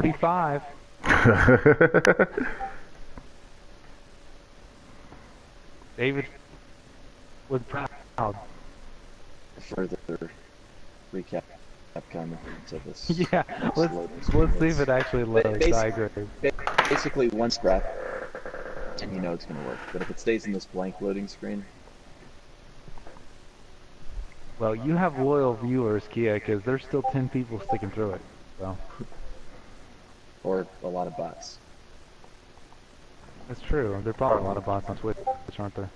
45. David was proud. Further recap comment to this. Yeah, let's see if it actually loads. I agree. Basically, once scrap, and you know it's going to work. But if it stays in this blank loading screen, well, you have loyal viewers, Kia, because there's still 10 people sticking through it. So. Or a lot of bots. That's true. There are probably a lot of bots on Twitch, aren't there?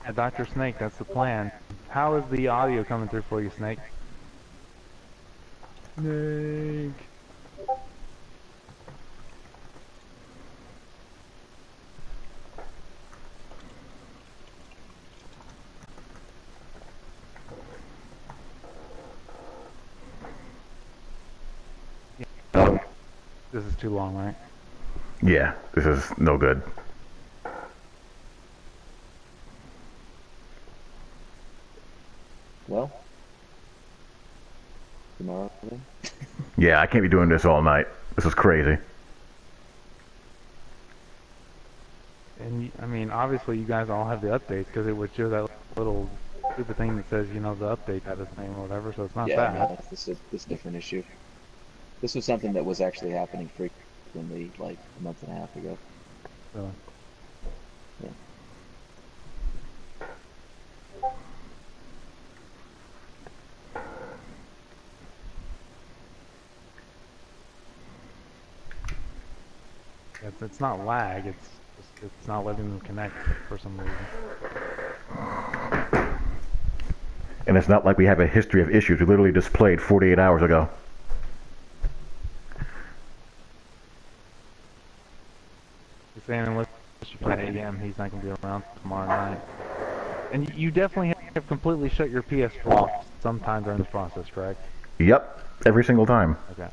Yeah, Dr. Snake, that's the plan. How is the audio coming through for you, Snake? Snake. This is too long, right? Yeah, this is no good. Well, tomorrow then? Yeah, I can't be doing this all night. This is crazy. And, I mean, obviously you guys all have the updates, because it would show that little stupid thing that says, you know, the update had its name or whatever, so it's not Yeah, bad. no, this is a different issue. This was something that was actually happening frequently, like a month and a half ago. Really? Yeah. It's not lag, it's not letting them connect for some reason. And it's not like we have a history of issues. We literally just played 48 hours ago. He's saying unless you play at 8 a.m., he's not going to be around tomorrow night. And you definitely have completely shut your PS4 off sometime during this process, correct? Yep, every single time. Okay.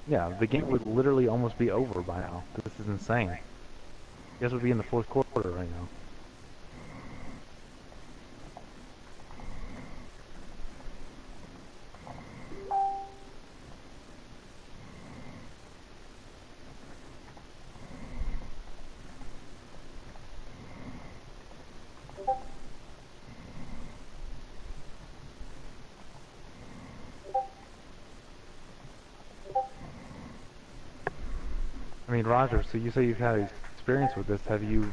Yeah, the game would literally almost be over by now. This is insane. You guys would be in the fourth quarter right now. I mean, Roger, so you say you've had experience with this. Have you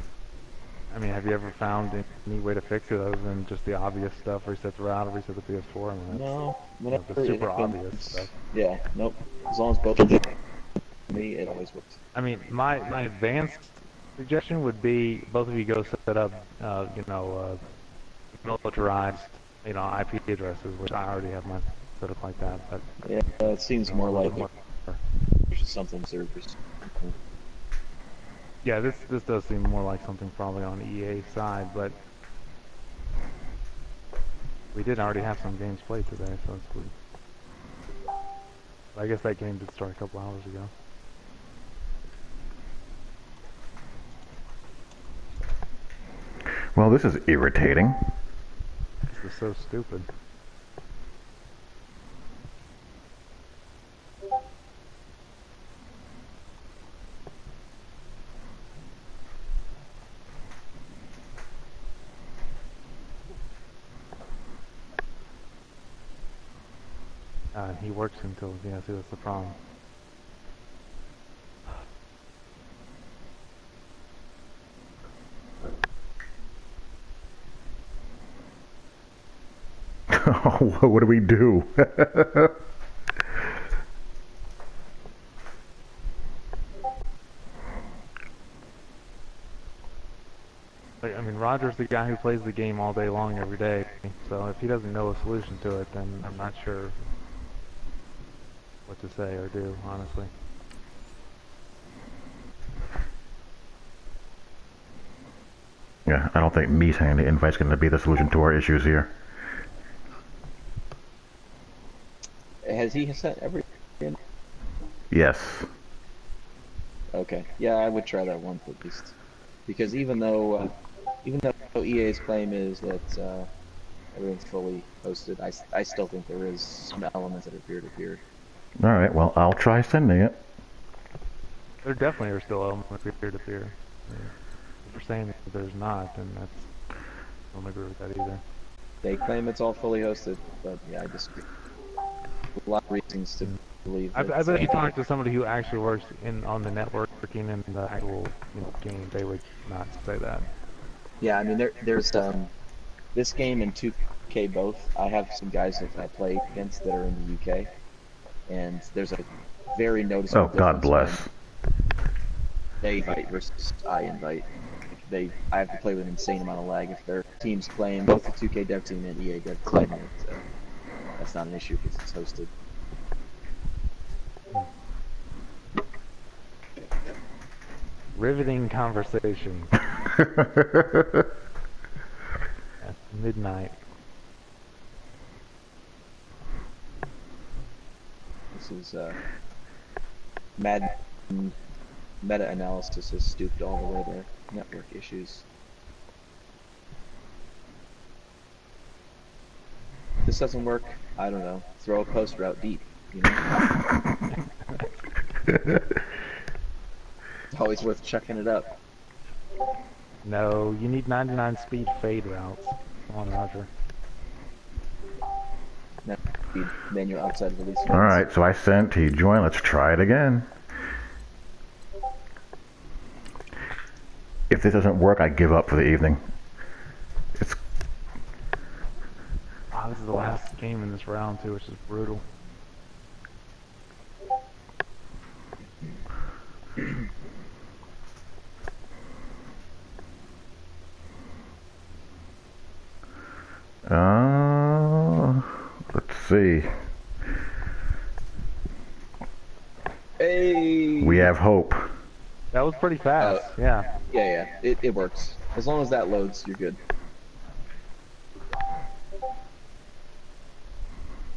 ever found any way to fix it other than just the obvious stuff, reset the router, reset the PS4? I mean, No, whenever the super it obvious happens, stuff. yeah, nope. As long as both of me, it always works. I mean, my advanced suggestion would be both of you go set up, militarized, IP addresses, which I already have mine set up like that. But yeah, it seems more like there's something servers. Yeah, this does seem more like something probably on EA's side, but we did already have some games played today, so it's good. I guess that game did start a couple hours ago. Well, this is irritating. This is so stupid. He works until, yeah, see, that's the problem. What do we do? I mean, Roger's the guy who plays the game all day long every day, so if he doesn't know a solution to it, then I'm not sure what to say or do, honestly. Yeah, I don't think me sending the invite's going to be the solution to our issues here. Has he set everything? Yes. Okay. Yeah, I would try that once at least. Because even though EA's claim is that everything's fully hosted, I still think there is some elements that are peer-to-peer. All right, well, I'll try sending it. There definitely are still elements peer-to-peer. I mean, if you're saying that there's not, then I don't agree with that either. They claim it's all fully hosted, but yeah, I disagree. A lot of reasons to believe I that. bet you talk to somebody who actually works on the networking and the actual game, they would not say that. Yeah, I mean there's this game and 2K both. I have some guys that I play against that are in the UK, and there's a very noticeable Oh, God difference when bless. they invite versus I invite. I have to play with an insane amount of lag. If their teams claim, both the 2K dev team and EA dev claim it, that's not an issue because it's hosted. Riveting conversation at midnight. This is Madden meta-analysis has stooped all the way to network issues. If this doesn't work, I don't know. Throw a poster out deep, you know? It's always worth checking it up. No, you need 99 speed fade routes. Come on, Roger. Manual outside of release. All right, so I sent, he joined. Let's try it again. If this doesn't work, I give up for the evening. It's Oh, this is the last game in this round too, which is brutal. let's see. Hey! We have hope. That was pretty fast, yeah. Yeah, it works. As long as that loads, you're good.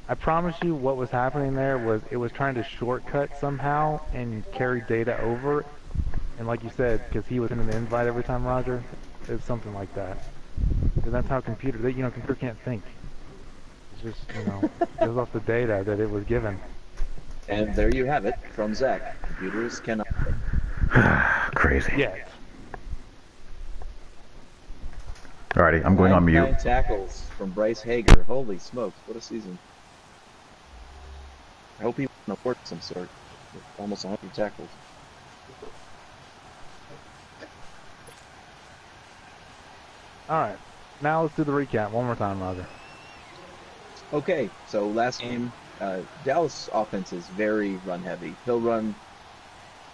I promise you what was happening there was it was trying to shortcut somehow and carry data over. And like you said, because he was in an invite every time, Roger, it's something like that. And that's how computer can't think. It's just, goes off the data that it was given. And there you have it, from Zach. Computers cannot. Crazy. Yet. Alrighty, I'm going on mute. 9 tackles from Bryce Hager. Holy smokes, what a season. I hope he won an award of some sort. With almost 100 tackles. Alright, now let's do the recap one more time, Roger. Okay, so last game, Dallas offense is very run heavy. He'll run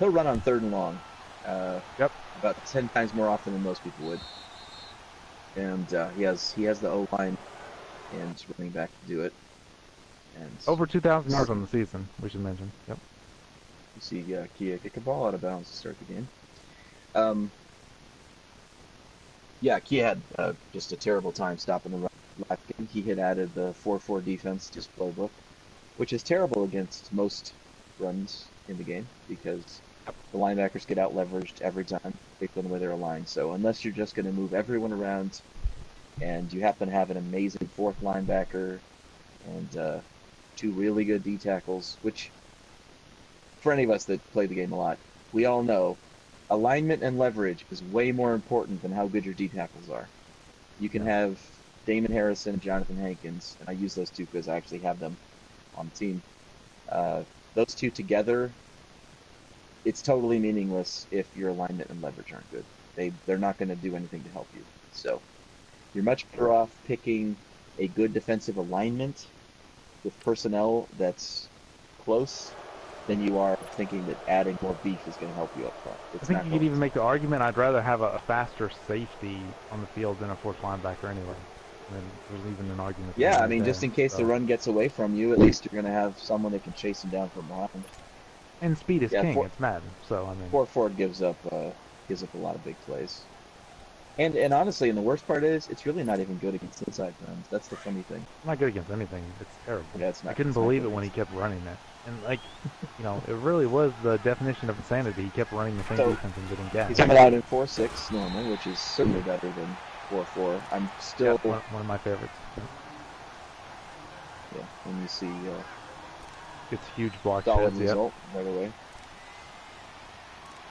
on 3rd and long. Yep. About 10 times more often than most people would. And he has the O-line and running back to do it. And Over 2,000 yards on the season, we should mention. Yep. you see Kia kick a ball out of bounds to start the game. Yeah, Kia had just a terrible time stopping the run last game. He had added the 4-4 defense to his playbook, which is terrible against most runs in the game because the linebackers get out leveraged every time based on the way they're aligned. So unless you're just going to move everyone around and you happen to have an amazing 4th linebacker and 2 really good D tackles, which for any of us that play the game a lot, we all know alignment and leverage is way more important than how good your D tackles are. You can have Damon Harrison and Jonathan Hankins, and I use those two because I actually have them on the team. Those two together, it's totally meaningless if your alignment and leverage aren't good. They're not going to do anything to help you. So you're much better off picking a good defensive alignment with personnel that's close than you are thinking that adding more beef is going to help you up front. I think you could even make the argument I'd rather have a faster safety on the field than a 4th linebacker anyway. I mean, there's even an argument. Yeah, I mean, just in case the run gets away from you, at least you're going to have someone that can chase him down from behind. And speed is king. It's Madden, so I mean. 4-4 gives up a lot of big plays. And honestly, and the worst part is, it's really not even good against inside runs. That's the funny thing. Not good against anything. It's terrible. Yeah, it's I not. couldn't It's not believe good it when he against. kept running it. And like, it really was the definition of insanity. He kept running the same So defense and getting he's gas. coming out in 4-6 normal, which is certainly better than 4-4. I'm Yeah, still, one of my favorites. yeah. When you see It's huge block solid sheds. Yep. result right away.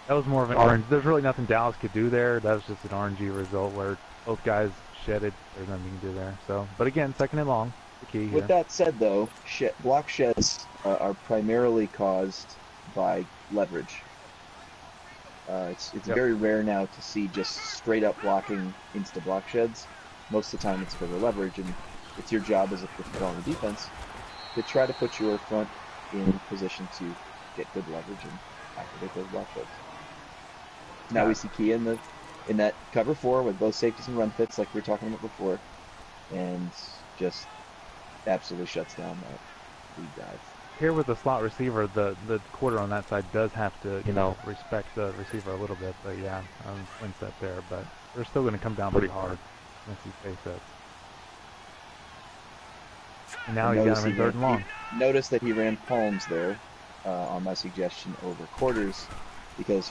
That was more of an orange. There's really nothing Dallas could do there. That was just an RNG result where both guys shedded. There's nothing you can do there. So, but again, second and long, the key here. With that said, though, block sheds are primarily caused by leverage. It's Yep. very rare now to see just straight up blocking insta block sheds. Most of the time, it's for the leverage, and it's your job as a fifth on the defense to try to put your front in position to get good leverage and activate those block sheds. Now we see Kia in that cover 4 with both safeties and run fits like we were talking about before, and just absolutely shuts down that lead dive. Here with the slot receiver, the quarter on that side does have to, respect the receiver a little bit. But yeah, win set there. But they're still going to come down pretty hard once he face sets. And now he's got him in third and long. Notice that he ran palms there on my suggestion over quarters, because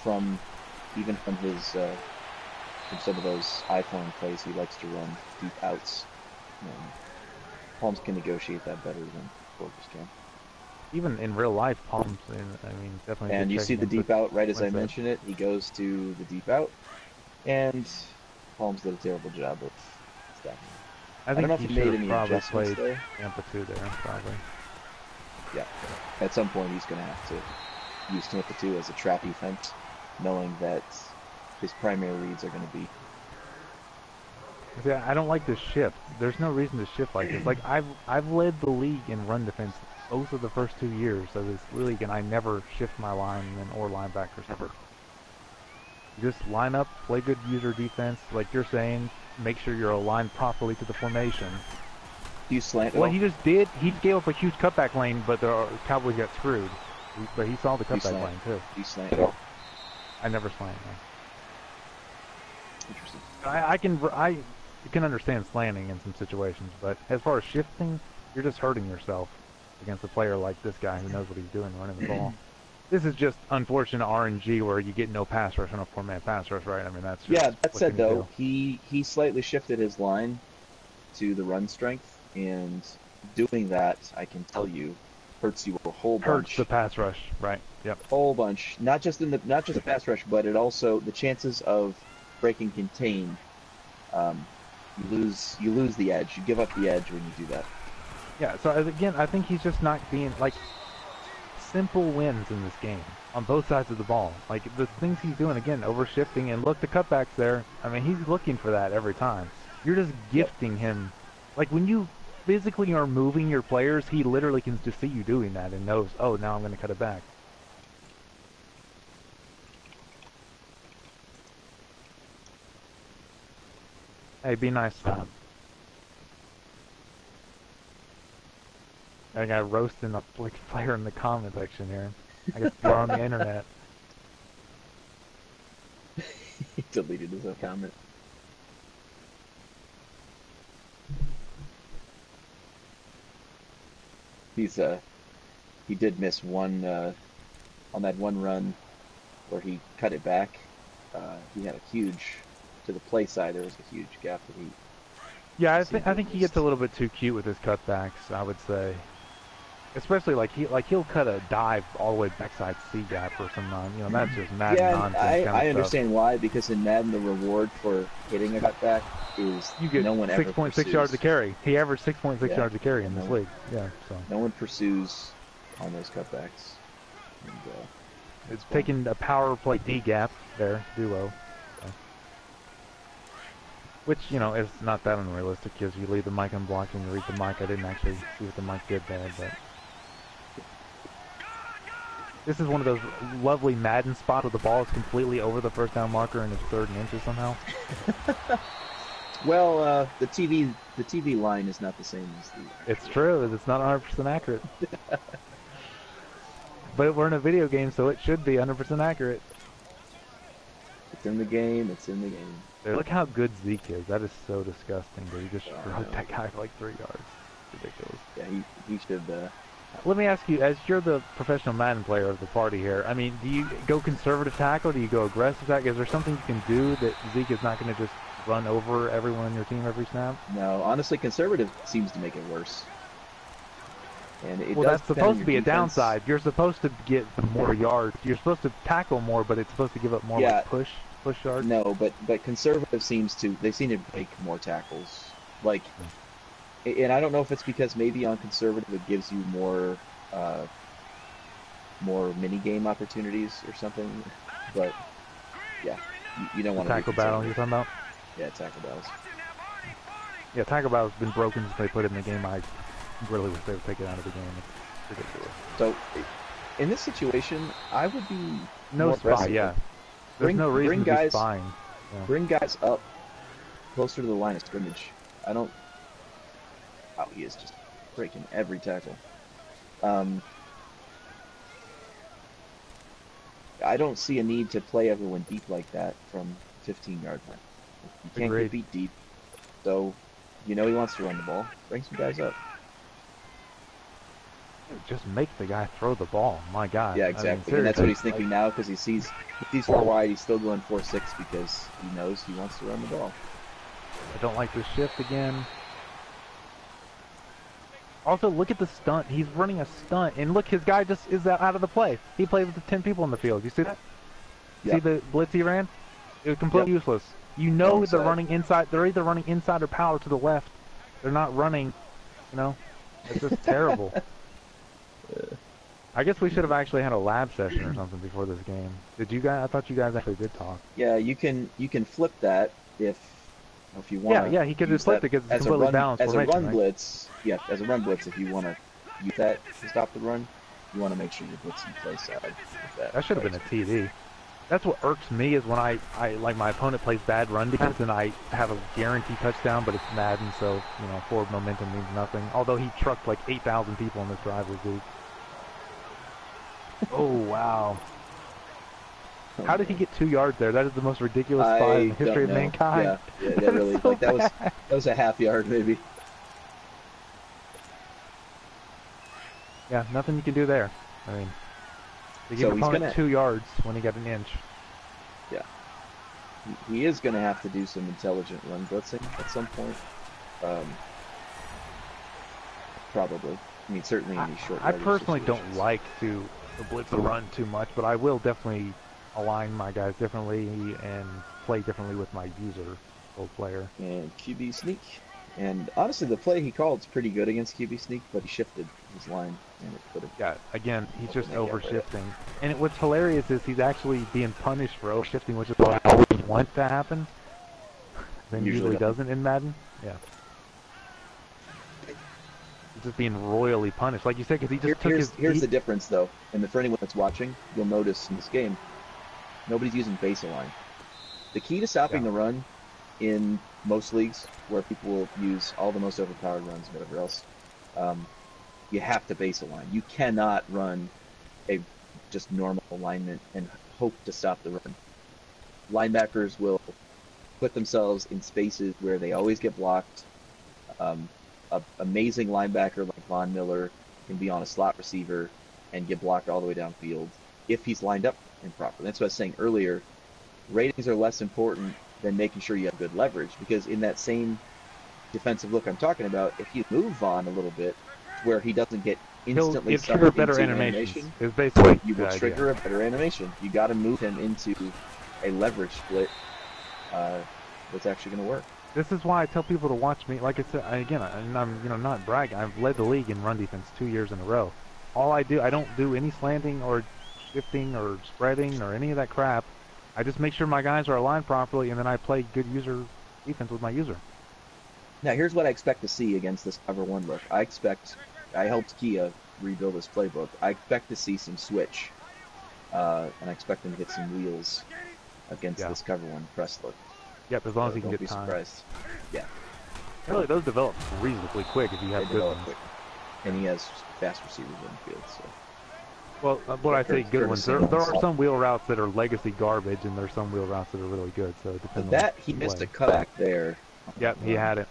even from some of those iPhone plays, he likes to run deep outs. Palms can negotiate that better than quarters can. Even in real life, palms. Definitely. And you see the deep out right as I mention it. He goes to the deep out, and Palms did a terrible job of stacking. I don't know if he he made should any have probably adjustments played there. Tampa 2 there, probably. Yeah. At some point, he's going to have to use Tampa 2 as a trap defense, knowing that his primary reads are going to be. Yeah, I don't like this shift. There's no reason to shift like this. Like I've led the league in run defense both of the first 2 years of this league, and I never shift my linemen or linebackers ever. You just line up, play good user defense, like you're saying. Make sure you're aligned properly to the formation. Do you slant? Well, he just did. He gave up a huge cutback lane, but the Cowboys got screwed. But he saw the cutback lane too. Do you slant at all? I never slant. No. Interesting. I can understand slanting in some situations, but as far as shifting, you're just hurting yourself against a player like this guy who knows what he's doing running the ball. This is just unfortunate RNG where you get no pass rush on a 4-man pass rush, right? I mean, that's just, yeah. That said, though, do? he slightly shifted his line to the run strength, and doing that, I can tell you, hurts you a whole bunch. Hurts the pass rush, right? Yep. Whole bunch. Not just the pass rush, but it also the chances of breaking contain. You lose the edge. You give up the edge when you do that. Yeah. So again, I think he's just not being like. Simple wins in this game on both sides of the ball. Like the things he's doing again, overshifting, and look, the cutbacks there. I mean, he's looking for that every time. You're just gifting him. Like when you physically are moving your players, he literally can just see you doing that and knows, oh, now I'm going to cut it back. Hey, be nice, Tom. I got roasting a player in the comment section here. I guess we're on the internet. He deleted his own comment. He did miss one on that one run where he cut it back. He had a huge to the play side. There was a huge gap that he. Yeah, I think he gets a little bit too cute with his cutbacks. I would say. Especially he'll cut a dive all the way backside C gap or some that's just Madden nonsense. I understand why, because in Madden the reward for hitting a cutback is you get no one 6.6 yards to carry. He averaged 6.6 yards to carry in this league. Yeah, so no one pursues on those cutbacks. And, it's taking a power play D gap there, duo. So. Which, is not that unrealistic because you leave the mic unblocked and you read the mic. I didn't actually see what the mic did there, but. This is one of those lovely Madden spots where the ball is completely over the first down marker and it's 3rd and inches somehow. Well, the TV line is not the same as the. It's true. It's not 100% accurate. But we're in a video game, so it should be 100% accurate. It's in the game. It's in the game. Dude, look how good Zeke is. That is so disgusting, dude. He just stroked that guy for like 3 yards. Ridiculous. Yeah, he should. Let me ask you, as you're the professional Madden player of the party here, I mean, do you go conservative tackle? Do you go aggressive tackle? Is there something you can do that Zeke is not going to just run over everyone on your team every snap? No, honestly, conservative seems to make it worse. And it well, does that's supposed to be defense. A downside. You're supposed to get more yards. You're supposed to tackle more, but it's supposed to give up more like push yards. No, but conservative seem to break more tackles. Like, and I don't know if it's because maybe on conservative it gives you more mini game opportunities or something. But yeah, you don't want to tackle battle. You're talking about? Yeah, tackle battles. Yeah, tackle battle's been broken since they put it in the game. I really wish they would take it out of the game. It's ridiculous. So, in this situation, I would be no spy. Yeah, there's no reason to be spying. Yeah. Bring guys up closer to the line of scrimmage. I don't. Oh, he is just breaking every tackle. I don't see a need to play everyone deep like that from 15-yard line. You can't get beat deep. So, you know he wants to run the ball. Bring some guys up. Just make the guy throw the ball. My God. Yeah, exactly. I mean, and that's what he's thinking now because he sees 4 wide. He's still going 4-6 because he knows he wants to run the ball. I don't like this shift again. Also, look at the stunt. He's running a stunt, and look, his guy just is out of the play. He plays with the 10 people in the field. You see that? Yep. See the blitz he ran? It was completely useless. You know they're running inside. They're either running inside or power to the left. They're not running. You know, it's just terrible. I guess we should have actually had a lab session or something before this game. Did you guys? I thought you guys actually did talk. Yeah, you can flip that if you want. Yeah, he could just flip it because it's completely balanced. As a run right? blitz, yeah, as a run blitz, if you want to use that to stop the run, you want to make sure you're blitzing play side with that. That should have been a TD. That's what irks me is when I like my opponent plays bad run defense and I have a guaranteed touchdown, but it's Madden, so you know forward momentum means nothing. Although he trucked like 8,000 people in this drive with Zeke. Oh, wow. How did he get 2 yards there? That is the most ridiculous spot in the history of mankind. Yeah, that really, so that was a half yard maybe. Yeah, nothing you can do there. I mean, they give opponent 2 yards when he got an inch. Yeah. He is going to have to do some intelligent run blitzing at some point. Probably. I mean, certainly in these short I personally don't like to blitz the run too much, but I will definitely align my guys differently and play differently with my user, old player. And QB sneak. And honestly, the play he called is pretty good against QB sneak, but he shifted his line. And it could have. Yeah, again, he's just over-shifting. And what's hilarious is he's actually being punished for over-shifting, which is what I always want to happen. Then usually doesn't in Madden. Yeah. Just being royally punished, like you said, because he just took his... Here's the difference, though, and for anyone that's watching, you'll notice in this game, nobody's using base line. The key to stopping the run in most leagues, where people will use all the most overpowered runs and whatever else, you have to base a line. You cannot run a just normal alignment and hope to stop the run. Linebackers will put themselves in spaces where they always get blocked. An amazing linebacker like Von Miller can be on a slot receiver and get blocked all the way downfield if he's lined up improperly. That's what I was saying earlier. Ratings are less important than making sure you have good leverage, because in that same defensive look I'm talking about, if you move Von a little bit where he doesn't get instantly sucked into better animation, is basically you will trigger a better animation. You got to move him into a leverage split that's actually going to work. This is why I tell people to watch me. Like I said, again, I'm not bragging. I've led the league in run defense 2 years in a row. All I don't do any slanting or shifting or spreading or any of that crap. I just make sure my guys are aligned properly, and then I play good user defense with my user. Now, here's what I expect to see against this cover one look. I helped Kia rebuild his playbook. I expect to see some switch, and I expect him to get some wheels against this cover one press look. Yep, as long as he can get time. Don't be surprised. Yeah. Really, those develop reasonably quick if you have good ones. Quick. And he has fast receivers in the field, so. Well, what I say good ones. Curtis There are Samuel's. some wheel routes that are legacy garbage, and there's some wheel routes that are really good. So it depends But on that he the missed a play. cutback there. Yep, he had it.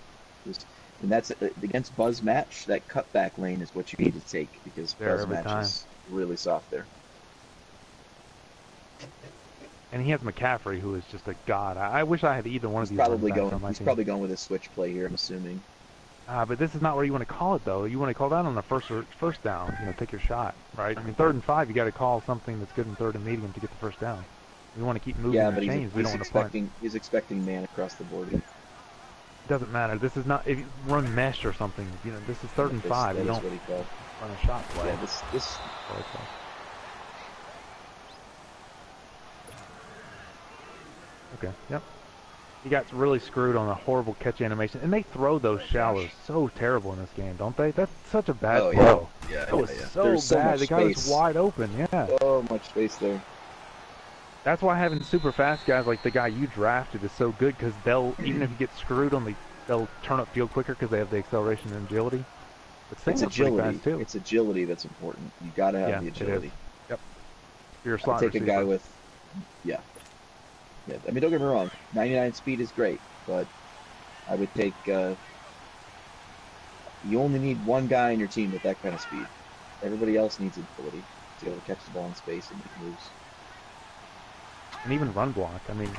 And that's against Buzz Match. That cutback lane is what you need to take because There Buzz every Match time. is really soft there. And he has McCaffrey, who is just a god. I wish I had either one of He's these running probably backs going. on my He's team. probably going with a switch play here. I'm assuming. But this is not where you want to call it, though. You want to call that on the first down. You know, take your shot, right? I mean, 3rd and 5, you got to call something that's good in 3rd and medium to get the first down. We want to keep moving Yeah, the but chains. We don't want to punt. he's expecting man across the board. It doesn't matter. This is not if you run mesh or something. You know, this is 3rd and 5. That You is don't what he called. run a shot play. Yeah, this. Okay. Yep. He got really screwed on a horrible catch animation, and they throw those shallows so terrible in this game, don't they? That's such a bad throw. Yeah, That was so There's bad. much The guy was space. wide open. Yeah. So much space there. That's why having super fast guys like the guy you drafted is so good, because they'll, even if you get screwed on they'll turn up field quicker because they have the acceleration and agility. But It's Sam's pretty agility. fast too. It's agility that's important. You got to have the It is. agility. Yep. If you're a I slot take a guy receiver. with, yeah. I mean, don't get me wrong. 99 speed is great, but I would take. You only need one guy on your team with that kind of speed. Everybody else needs agility to be able to catch the ball in space and make moves. And even run block. I mean,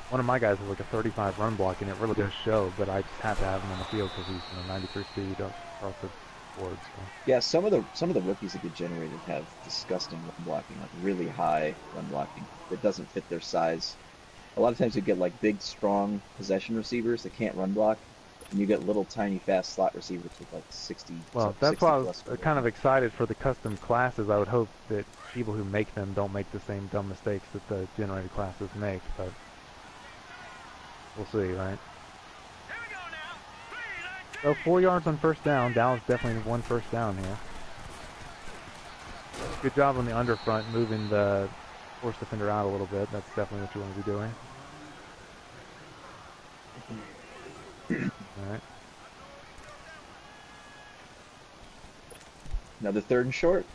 one of my guys has like a 35 run block, and it really does show. But I just have to have him on the field because he's 93 speed across the board. So. Yeah, some of the rookies that get generated have disgusting run blocking, like really high run blocking that doesn't fit their size. A lot of times you get like big, strong possession receivers that can't run block, and you get little, tiny, fast slot receivers with like 60. Well, that's why I was kind of excited for the custom classes. I would hope that people who make them don't make the same dumb mistakes that the generated classes make, but we'll see, right? So 4 yards on first down. Dallas definitely won first down here. Good job on the underfront, moving the force defender out a little bit. That's definitely what you want to be doing. All right. Another 3rd and short.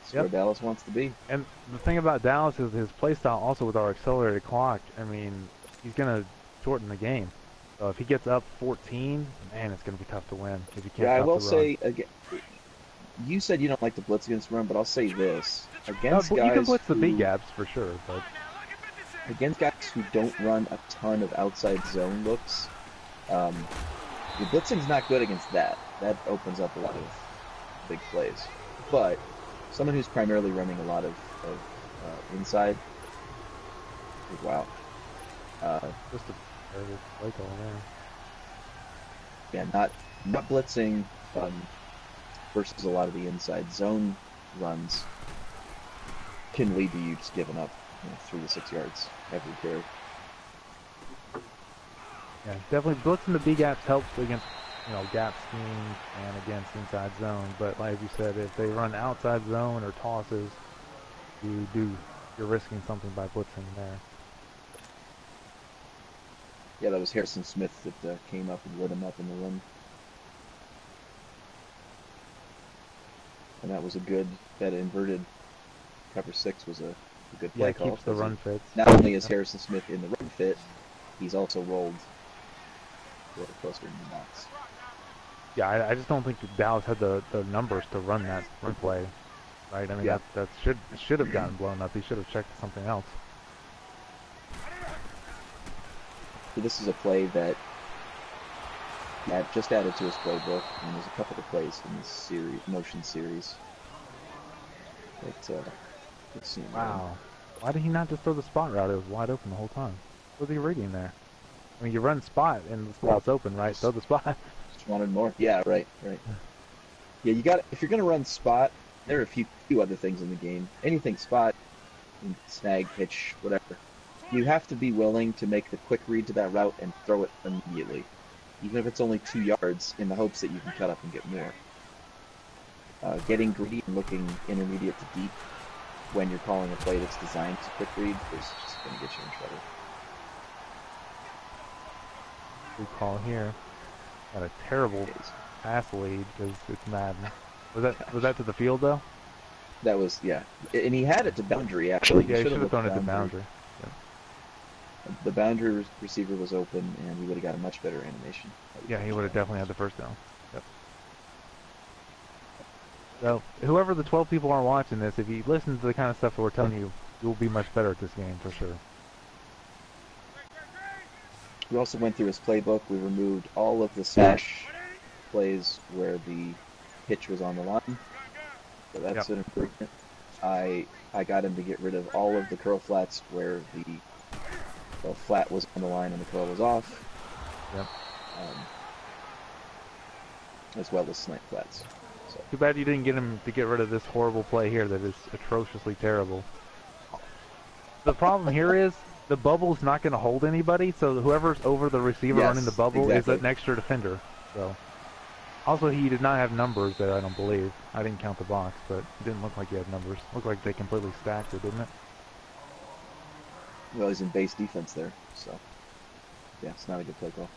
That's Yep. where Dallas wants to be. And the thing about Dallas is his play style also with our accelerated clock. I mean, he's going to shorten the game. So if he gets up 14, man, it's going to be tough to win if you can't Yeah, I stop will the say again. You said you don't like to blitz against run, but I'll say this against run. guys You can blitz the who, B gaps for sure, but against guys who don't run a ton of outside zone looks. The blitzing's not good against that. That opens up a lot of big plays. But someone who's primarily running a lot of inside, wow. just a very play call there. Yeah, not blitzing versus a lot of the inside zone runs can lead to you just giving up 3 to 6 yards every carry. Yeah, definitely blitzing the B gaps helps against gap schemes and against inside zone. But like you said, if they run outside zone or tosses, you're risking something by blitzing there. Yeah, that was Harrison Smith that came up and lit him up in the run. And that was that inverted cover 6 was a good play call. Keeps the run fits. Not only is Harrison Smith in the run fit, he's also rolled a little closer to the box. Yeah, I just don't think that Dallas had the numbers to run that run play, right? I mean, that should have gotten blown up. He should have checked something else. So this is a play that just added to his playbook, and there's a couple of plays in this motion series. Let's see. Wow. Why did he not just throw the spot route? It was wide open the whole time. What was he reading there? I mean, you run spot and the spot's open, right? Throw the spot. Just wanted more. Yeah, right. Yeah, if you're gonna run spot, there are a few other things in the game. Anything spot, snag, pitch, whatever. You have to be willing to make the quick read to that route and throw it immediately, even if it's only 2 yards, in the hopes that you can cut up and get more. Getting greedy and looking intermediate to deep when you're calling a play that's designed to quick read is just going to get you in trouble. Good call here. Got a terrible pass lead because it's Madden. Was that to the field though? That was, yeah. And he had it to boundary, actually. He Yeah, he should should have have looked thrown it to boundary. boundary. The boundary receiver was open, and he would have got a much better animation. Yeah, he would have definitely had the first down. Yep. So, whoever the 12 people are watching this, if you listen to the kind of stuff that we're telling you, you'll be much better at this game, for sure. We also went through his playbook. We removed all of the smash plays where the pitch was on the line. So that's an improvement. I got him to get rid of all of the curl flats where the flat was on the line and the curl was off. Yep. As well as snipe flats. So. Too bad you didn't get him to get rid of this horrible play here that is atrociously terrible. The problem here is the bubble's not going to hold anybody, so whoever's over the receiver running the bubble is an extra defender. So, also, he did not have numbers there, I don't believe. I didn't count the box, but it didn't look like he had numbers. It looked like they completely stacked it, didn't it? Well, he's in base defense there, so yeah, it's not a good play call.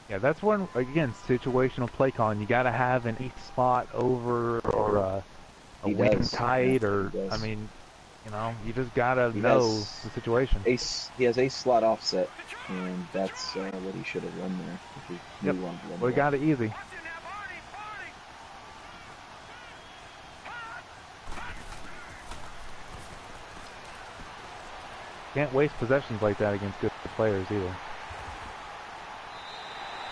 Yeah, that's one, again, situational play calling. You got to have an each spot over or a wing tight, or, I mean, you know, you just got to know the situation. He has a slot offset, and that's what he should have run there. If he yep, well, he got it easy. Can't waste possessions like that against good players either.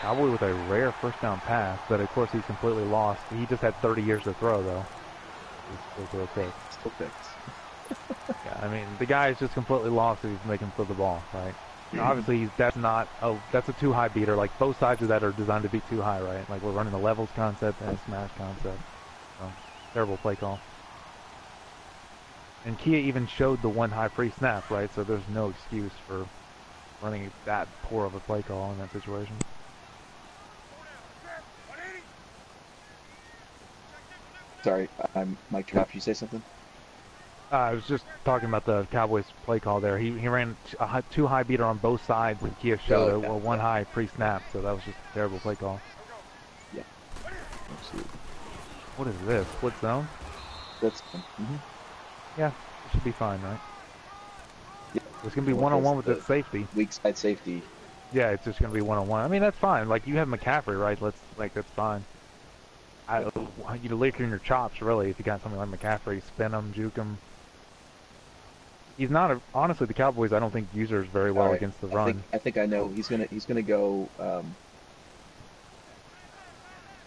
Cowboy with a rare first down pass, but of course he's completely lost. He just had 30 years to throw, though. He's still okay. Still fixed. Yeah, I mean, the guy is just completely lost if he's making flip the ball, right? Obviously, that's a too high beater. Like, both sides of that are designed to be too high, right? Like, we're running a levels concept and a smash concept. So, terrible play call. And Kia even showed the one high free snap, right? So there's no excuse for running that poor of a play call in that situation. Sorry, I'm Mike Trap. Did you say something? I was just talking about the Cowboys play call there. He ran a too high beater on both sides, and Kia showed a one high pre-snap, so that was just a terrible play call. Yeah, absolutely. What is this? Split zone? Split zone. Yeah, it should be fine, right? Yeah. It's going to be one-on-one with the safety. Weak side safety. Yeah, it's just going to be one-on-one. I mean, that's fine. Like, you have McCaffrey, right? That's fine. You lick in your chops, really, if you got something like McCaffrey. Spin him, juke him. He's not honestly, the Cowboys, I don't think users very well against the run. I think I know. He's gonna go. Oh,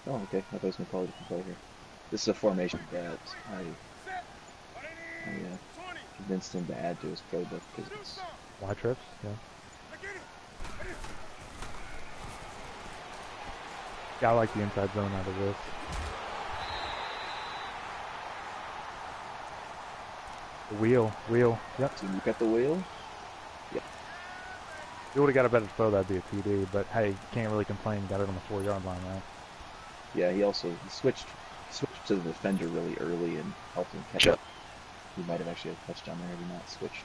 okay. I thought he was gonna call it a different play here. This is a formation that I convinced him to add to his playbook because it's Y trips, yeah. Yeah, I like the inside zone out of this. The wheel, yep. So you got the wheel? Yep. If you would have got a better throw, that'd be a TD, but hey, you can't really complain, got it on the 4-yard line, right? Yeah, he switched to the defender really early and helped him catch up. He might have actually had a touchdown there had he not switched.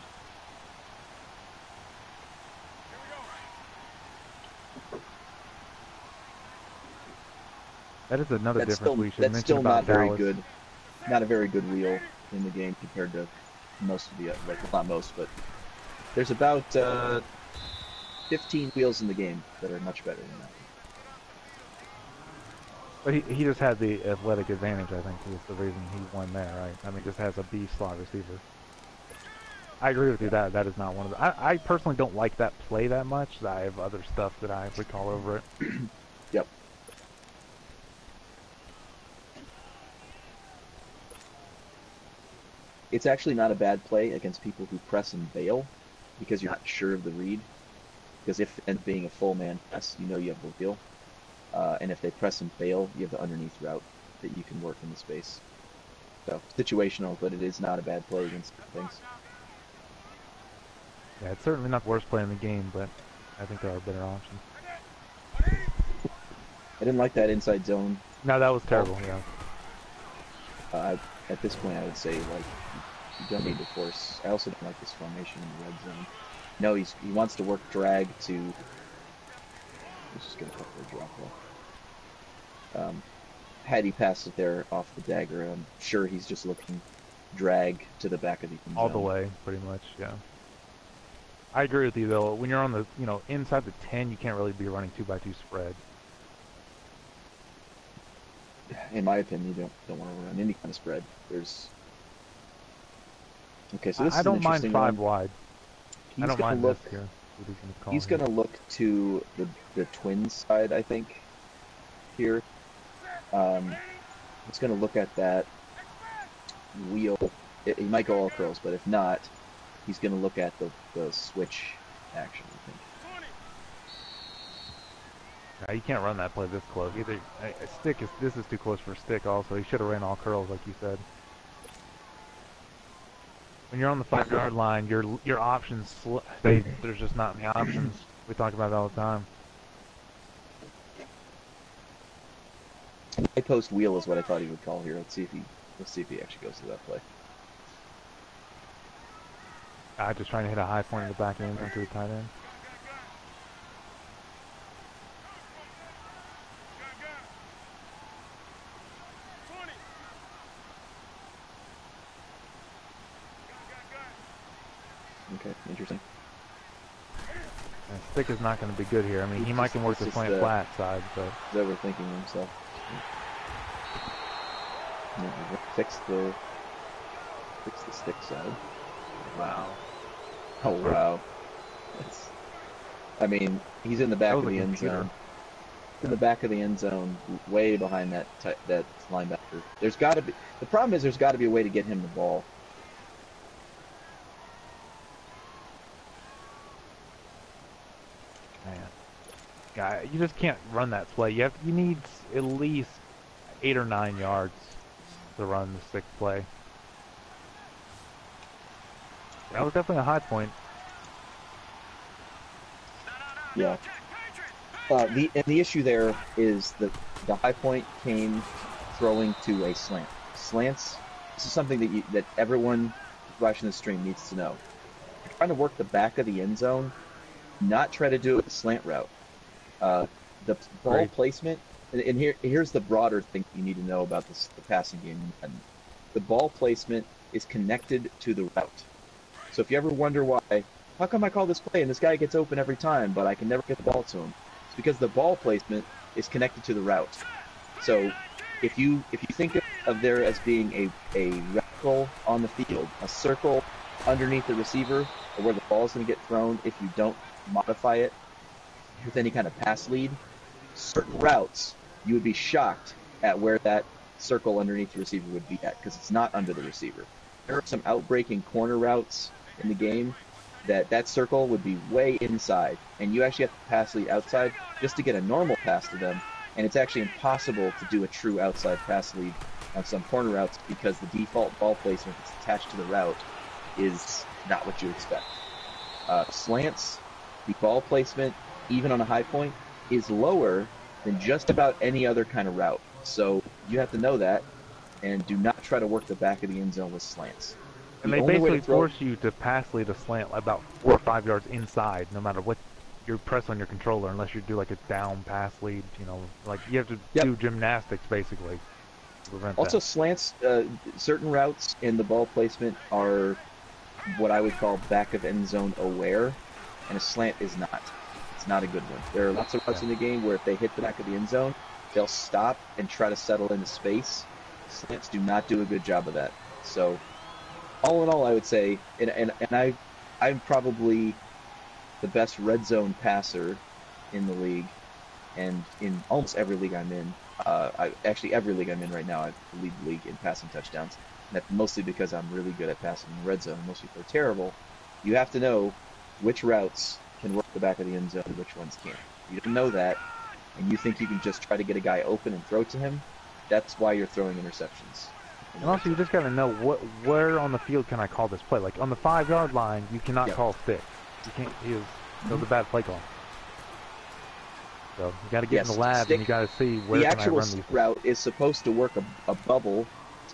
That is another difference we should mention. That's still not very good. Not a very good wheel in the game compared to most of the, not most, but there's about 15 wheels in the game that are much better than that. But he just had the athletic advantage, I think, is the reason he won there, right? I mean, just has a B slot receiver. I agree with you that is not one of the... I personally don't like that play that much. I have other stuff that I recall over it. Yep. It's actually not a bad play against people who press and bail because you're not sure of the read. Because if and being a full man press, you know you have the wheel. And if they press and bail, you have the underneath route that you can work in the space. So, situational, but it is not a bad play against things. Yeah, it's certainly not the worst play in the game, but I think there are better options. I didn't like that inside zone. No, that was terrible, yeah. At this point, I would say, like, you don't need to force. I also don't like this formation in the red zone. No, he wants to work drag to... Let's just get a couple of drop off. had he passed it there off the dagger, I'm sure he's just looking drag to the back of the end All the zone. way, pretty much, yeah. I agree with you, though. When you're on the, inside the 10, you can't really be running 2x2 spread. In my opinion, you don't want to run any kind of spread. Okay, so this I is an don't mind interesting 5 one. wide. I don't mind this here. What he's gonna call He's here. going to look to the Twins side, I think, here. He's going to look at that wheel. He might go all curls, but if not, he's going to look at the switch action, I think. Yeah, you can't run that play this close. Either this is too close for stick. Also, he should have ran all curls, like you said. When you're on the 5-yard line, your options there's just not many options. We talk about it all the time. High post wheel is what I thought he would call here. Let's see if he actually goes to that play. Just trying to hit a high point in the back end into the tight end. Okay, interesting. And stick is not going to be good here. I mean, he might can work the slant flat side, but he's overthinking himself. Fix the stick side. wow. Oh wow. I mean, he's in the back of the end zone. In the back of the end zone, way behind that linebacker. The problem is there's got to be a way to get him the ball. Man, guy, you just can't run that play. You need at least 8 or 9 yards to run the stick play. That was definitely a high point. Yeah. The issue there is that the high point came throwing to a slant. Slants. This is something that everyone watching the stream needs to know. You're trying to work the back of the end zone, not try to do it with a slant route. The ball placement, and here's the broader thing you need to know about the passing game. The ball placement is connected to the route. So if you ever wonder why, how come I call this play and this guy gets open every time, but I can never get the ball to him? It's because the ball placement is connected to the route. So if you think of there as being a reticle on the field, a circle underneath the receiver, or where the ball is going to get thrown if you don't modify it with any kind of pass lead, certain routes you would be shocked at where that circle underneath the receiver would be at, because it's not under the receiver. There are some outbreaking corner routes in the game that circle would be way inside, and you actually have to pass lead outside just to get a normal pass to them, and it's actually impossible to do a true outside pass lead on some corner routes because the default ball placement that's attached to the route is not what you expect. Slants, the ball placement, even on a high point, is lower than just about any other kind of route. So you have to know that, and do not try to work the back of the end zone with slants. And they basically force you to pass lead a slant about 4 or 5 yards inside, no matter what you press on your controller, unless you do like a down pass lead. Like you have to do gymnastics basically to prevent also, that. Slants, certain routes in the ball placement are what I would call back of end zone aware, and a slant is not. It's not a good one. There are lots of routes in the game where if they hit the back of the end zone, they'll stop and try to settle into space. Slants do not do a good job of that. So, all in all, I would say, and I'm probably the best red zone passer in the league, and in almost every league I'm in. Actually, every league I'm in right now, I lead the league in passing touchdowns. And that's mostly because I'm really good at passing in the red zone. Most people are terrible. You have to know which routes can work the back of the end zone and which ones can't. If you don't know that, and you think you can just try to get a guy open and throw to him, that's why you're throwing interceptions. And also, you just got to know where on the field can I call this play. Like on the 5-yard line, you cannot call stick. You can't. That was a bad play call. So you got to get in the lab and you got to see where can I run these. The actual route is supposed to work a bubble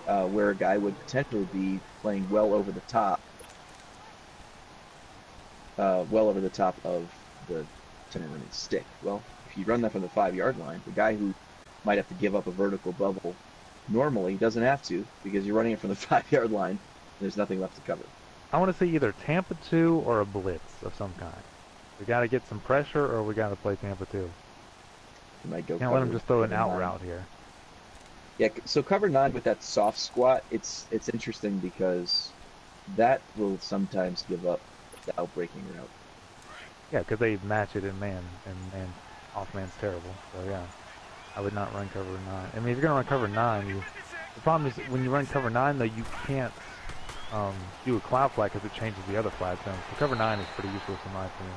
where a guy would potentially be playing well over the top of the stick. Well, if you run that from the 5-yard line, the guy who might have to give up a vertical bubble. Normally, he doesn't have to because you're running it from the 5-yard line. And there's nothing left to cover. I want to see either Tampa 2 or a blitz of some kind. We got to get some pressure, or we got to play Tampa 2. You might go. Can't let him just throw an cover out 9. route here. Yeah, so cover 9 with that soft squat, it's interesting because that will sometimes give up the outbreaking route. Yeah, because they match it in man, and man, off man's terrible. So yeah, I would not run cover 9. I mean, if you're gonna run cover 9, the problem is when you run cover 9 though, you can't do a cloud flag because it changes the other flag zones. So cover 9 is pretty useless in my opinion.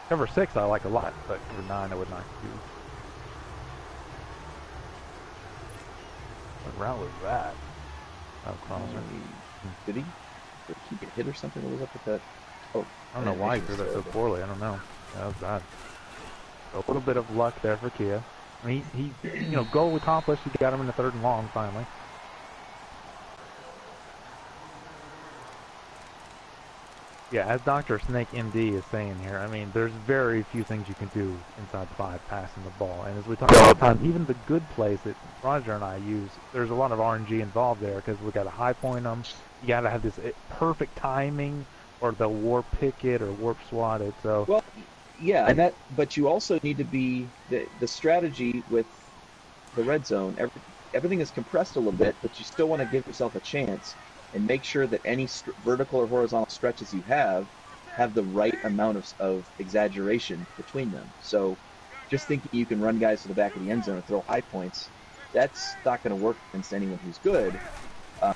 Cover 6 I like a lot, but cover 9 I would not use. What route was that? Oh, crosser. Did he get hit or something? What was up with that? Oh, I don't know why he threw that so poorly. I don't know. That was bad. A little bit of luck there for Kia. I mean, he you know, goal accomplished. He got him in the 3rd and long finally. Yeah, as Dr. Snake MD is saying here, I mean, there's very few things you can do inside 5 passing the ball. And as we talk all the time, even the good plays that Roger and I use, there's a lot of RNG involved there because we got to high point them. You got to have this perfect timing, or they'll warp pick it or warp swat it. So well, yeah, and that. But you also need to be the strategy with the red zone. Everything is compressed a little bit, but you still want to give yourself a chance and make sure that any vertical or horizontal stretches you have the right amount of exaggeration between them. So just thinking you can run guys to the back of the end zone and throw high points, that's not going to work against anyone who's good.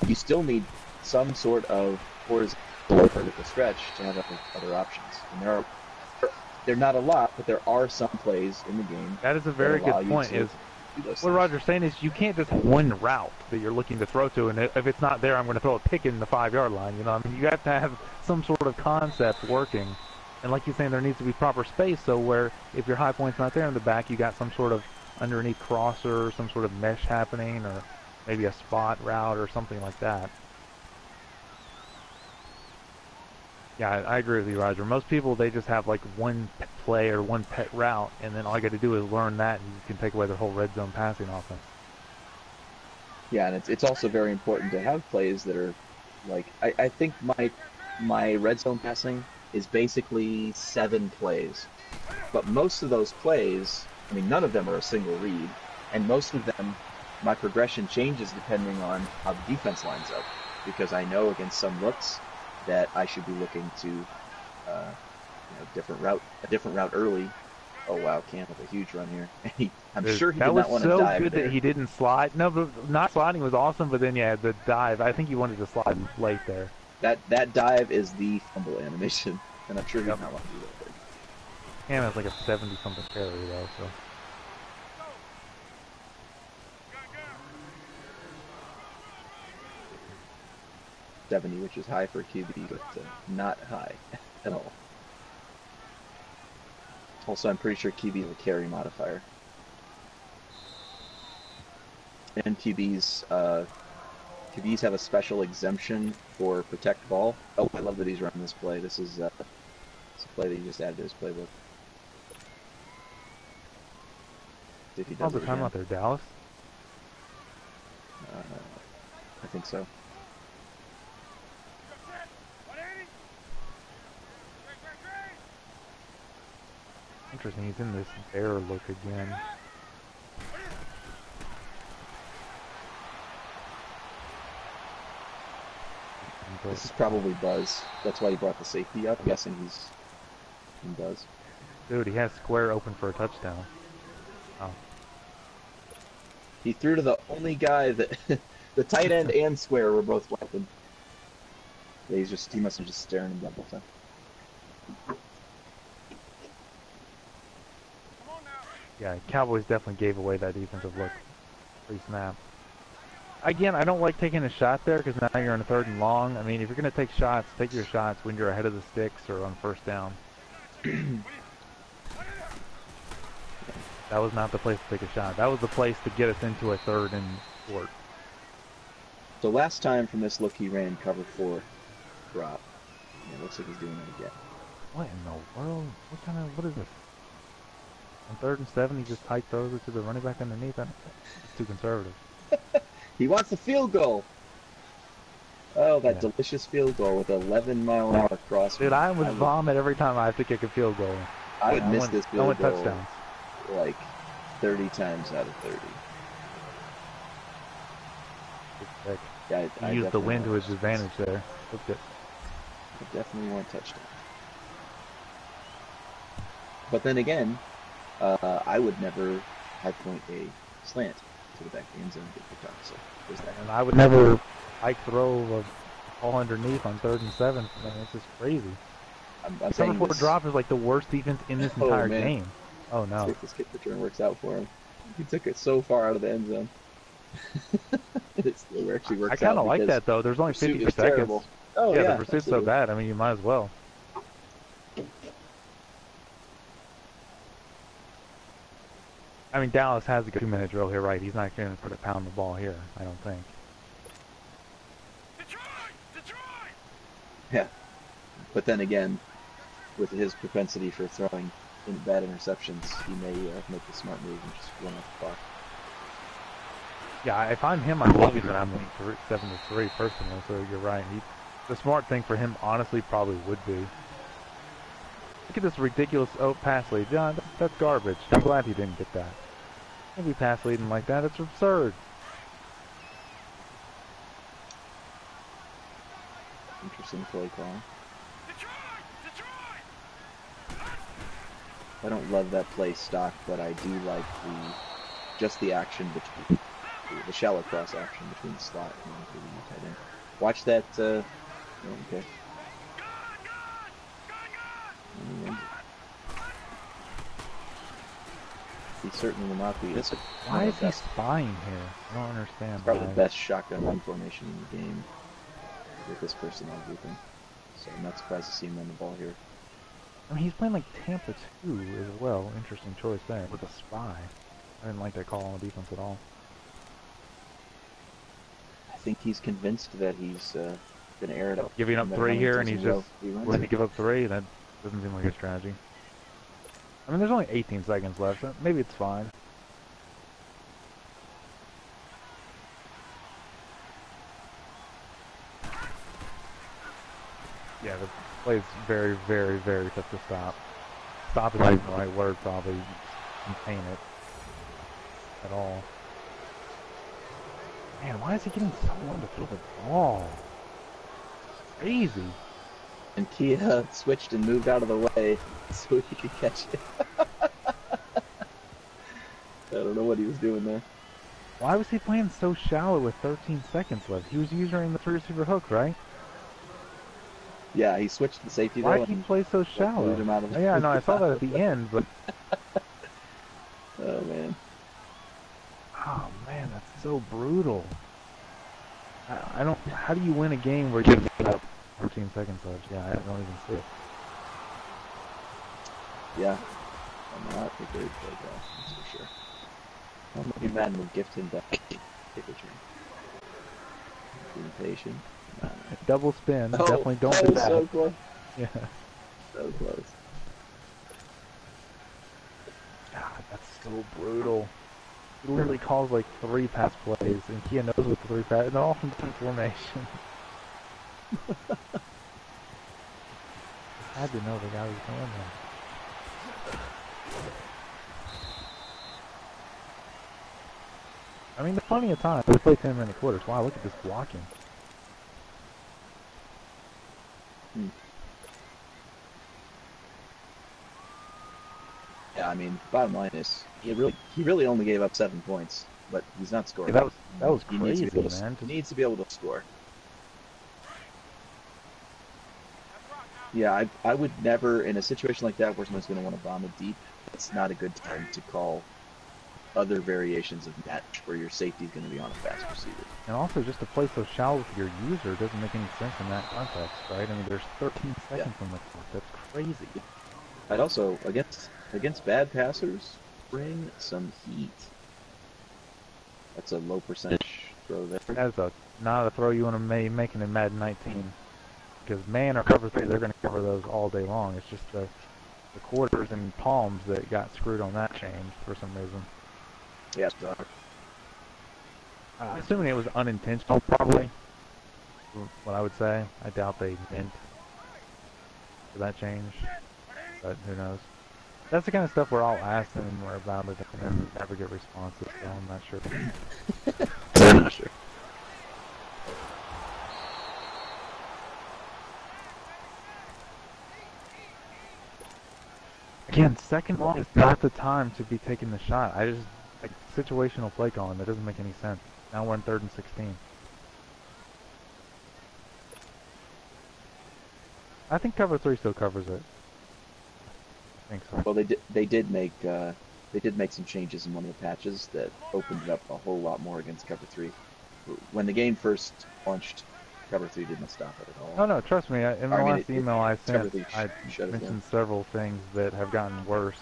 You still need some sort of horizontal or vertical stretch to have other options. And they're not a lot, but there are some plays in the game. That is a very good point. What Roger's saying is you can't just have one route that you're looking to throw to, and if it's not there, I'm going to throw a pick in the 5-yard line. You know, I mean, you have to have some sort of concept working. And like you're saying, there needs to be proper space, so where if your high point's not there in the back, you got some sort of underneath crosser, some sort of mesh happening, or maybe a spot route or something like that. Yeah, I agree with you, Roger. Most people, they just have like one pet play or one pet route, and then all you got to do is learn that, and you can take away their whole red zone passing offense. Yeah, and it's also very important to have plays that are like I think my red zone passing is basically 7 plays, but most of those plays, I mean, none of them are a single read, and most of them, my progression changes depending on how the defense lines up, because I know against some looks that I should be looking to a different route early. Oh wow, Cam with a huge run here. I'm sure he did not want to dive. That was so good that he didn't slide. No, but not sliding was awesome, but then yeah, the dive, I think he wanted to slide late there. That dive is the fumble animation, and I'm sure he did not want to do that there. Cam has like a 70-something carry though, so. 70, which is high for a QB, but not high at all. Also, I'm pretty sure QB is a carry modifier. And QBs have a special exemption for protect ball. Oh, I love that he's running this play. This is a play that he just added to his playbook. If he does the time out there, Dallas? I think so. Interesting, he's in this bear look again. This is probably Buzz. That's why he brought the safety up. I'm guessing he's in Buzz. Dude, he has square open for a touchdown. Oh. He threw to the only guy that the tight end and square were both open. Yeah, he must have just staring him double time. Yeah, Cowboys definitely gave away that defensive look pre-snap. Again, I don't like taking a shot there because now you're in a 3rd and long. I mean, if you're going to take shots, take your shots when you're ahead of the sticks or on 1st down. That was not the place to take a shot. That was the place to get us into a 3rd and short. So last time from this look, he ran cover 4 drop. Yeah, looks like he's doing it again. What in the world? What is this? On 3rd and 7, he just hike throws it to the running back underneath. It's too conservative. He wants the field goal. Oh, that Yeah. delicious field goal with 11-mile-an-hour cross. Dude, I would vomit every time I have to kick a field goal. I would miss want, this I field want goal touchdowns. like 30 times out of 30. Sick. Yeah, I He used the definitely wind to want his advantage there. Looked it. I definitely want touchdown. But then again, I would never high point a slant to the back of the end zone and get picked off. So there's that. And I would never hike throw a ball underneath on 3rd and 7. I mean, it's just crazy. I'm Cover saying 4 this. drop is like the worst defense in this Oh, entire man. game. Oh Let's no. see if this kick return works out for him. He took it so far out of the end zone. It still actually works out. I kind of like because that though. There's only pursuit 50 was seconds. terrible. Oh yeah, yeah, the pursuit's so absolutely. bad. I mean, you might as well. I mean, Dallas has a good 2-minute drill here, right? He's not going to put a pound the ball here, I don't think. Yeah, but then again, with his propensity for throwing in bad interceptions, he may make the smart move and just run off the clock. Yeah, if I'm him, I'm losing that I'm winning 7-3 personally. So you're right. The smart thing for him, honestly, probably would be. Look at this ridiculous pass lead. John, that's garbage. I'm glad he didn't get that. Can't be pass leading like that. It's absurd. Interesting play call. I don't love that play stock, but I do like just the action between the shallow cross action between the slot and the tight end. Watch that. Okay. He certainly will not be. Why is he spying here? I don't understand. Probably the best shotgun run formation in the game with this personnel grouping. So I'm not surprised to see him run the ball here. I mean, he's playing like Tampa 2 as well. Interesting choice there with a spy. I didn't like that call on defense at all. I think he's convinced that he's going to air it up. Giving up 3 here, and he's just willing to give up 3. That doesn't seem like a strategy. I mean, there's only 18 seconds left, so maybe it's fine. Yeah, the play is very, very, very tough to stop. Stop is not the right word, probably. Contain it at all. Man, why is he getting so long to throw the ball? It's crazy. And Kia switched and moved out of the way so he could catch it. I don't know what he was doing there. Why was he playing so shallow with 13 seconds left? He was using the 3 receiver hook, right? Yeah, he switched the safety. Why did he play so shallow? Yeah, no, I saw that at the end, but... Oh, man. Oh, man, that's so brutal. I don't... How do you win a game where you give up 14 seconds left? Yeah, I don't even see it. Yeah. I'm not a great play guy, that's for sure. Well, maybe Madden will gift him that kick return. Being patient. No. Double spin. Definitely don't do that. So close. Yeah. So close. God, that's so brutal. He literally calls like 3 pass plays, and Kia knows what the 3 pass, and they're all from different formation. I had to know the guy was doing that. I mean, there's plenty of time. We play 10-minute quarters. Wow, look at this blocking. Yeah, I mean, bottom line is he really only gave up 7 points, but he's not scoring. Yeah, that was he crazy, man. He needs to be able to score. Yeah, I would never, in a situation like that where someone's going to want to bomb it deep, it's not a good time to call other variations of match where your safety is going to be on a fast receiver. And also, just to play so shallow with your user doesn't make any sense in that context, right? I mean, there's 13 seconds on the clock. That's crazy. I'd also, against bad passers, bring some heat. That's a low percentage throw there. That's not a throw you want to make in Madden 19. Because man or cover 3, they're going to cover those all day long. It's just the quarters and palms that got screwed on that change for some reason. Yes, yeah, Assuming it was unintentional, probably. What I would say. I doubt they meant for that change, but who knows. That's the kind of stuff where I'll ask them more about it and then never get responses, so I'm not sure. I'm not sure. Again, second long is not the time to be taking the shot. I just, like, situational play calling, that doesn't make any sense. Now we're in 3rd and 16. I think cover 3 still covers it. I think so. Well, they did make some changes in one of the patches that opened it up a whole lot more against cover 3. When the game first launched, cover 3 didn't stop it at all. Oh no, trust me, in the last email I sent, I shut it down. mentioned several things that have gotten worse.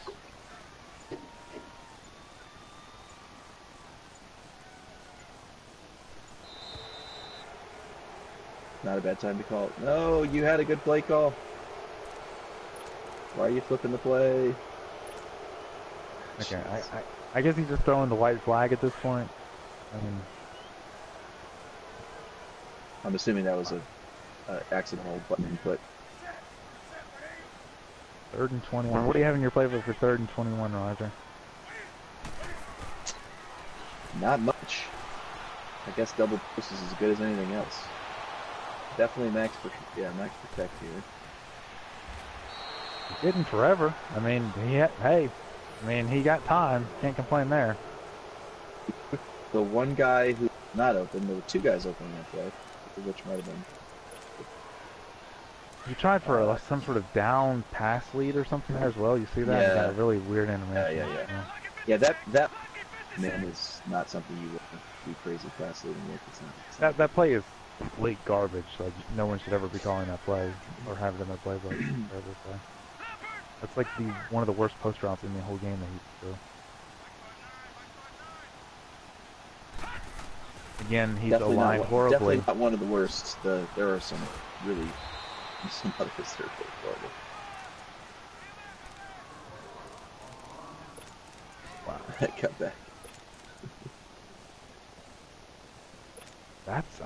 Not a bad time to call it. No, you had a good play call. Why are you flipping the play? Okay, I guess he's just throwing the white flag at this point. I mean, I'm assuming that was a accidental button input. 3rd and 21. What do you have in your playbook for 3rd and 21, Roger? Not much. I guess double post is as good as anything else. Definitely max protect here. He didn't forever. I mean, he got time. Can't complain there. The one guy who's not open, there were 2 guys open that play, which might have been. He tried for some sort of down pass lead or something there as well. You see that? Yeah. He got a really weird animation. Yeah, that man is not something you would be crazy pass leading with. It's not. That play is complete garbage. Like, no one should ever be calling that play or have it in their playbook. That's like one of the worst post routes in the whole game that he threw. Again, he's aligned horribly. Definitely not one of the worst. There are some others that are pretty horrible. Wow, cut back. That's,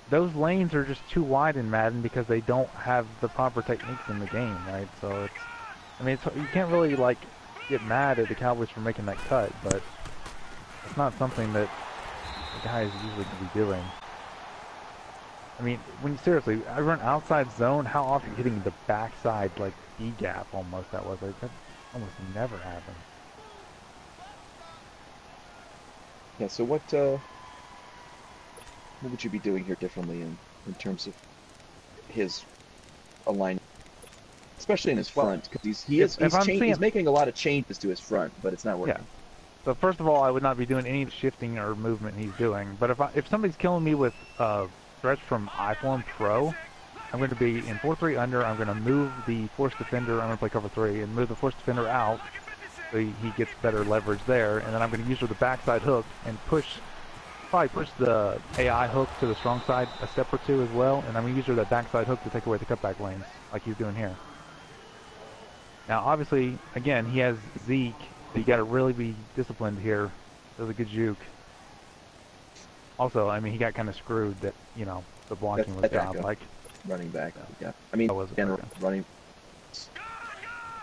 those lanes are just too wide in Madden because they don't have the proper techniques in the game, right? So you can't really, like, get mad at the Cowboys for making that cut, but it's not something that the guys usually can be doing. I mean, seriously, I run outside zone, how often hitting the backside, like, E-gap almost that was? Like, that almost never happens. Yeah, so what would you be doing here differently in terms of his alignment, especially in his front? Because he's making a lot of changes to his front, but it's not working. Yeah. So first of all, I would not be doing any shifting or movement he's doing. But if somebody's killing me with stretch from I-form Pro, I'm going to be in 4-3 under. I'm going to move the force defender. I'm going to play cover 3 and move the force defender out so he gets better leverage there. And then I'm going to use the backside hook and probably push the AI hook to the strong side a step or 2 as well. And I'm going to use that backside hook to take away the cutback lanes like he's doing here. Now, obviously, again, he has Zeke. So you got to really be disciplined here. That was a good juke. Also, I mean, he got kind of screwed that, the blocking was godlike. Running back, yeah. I mean, running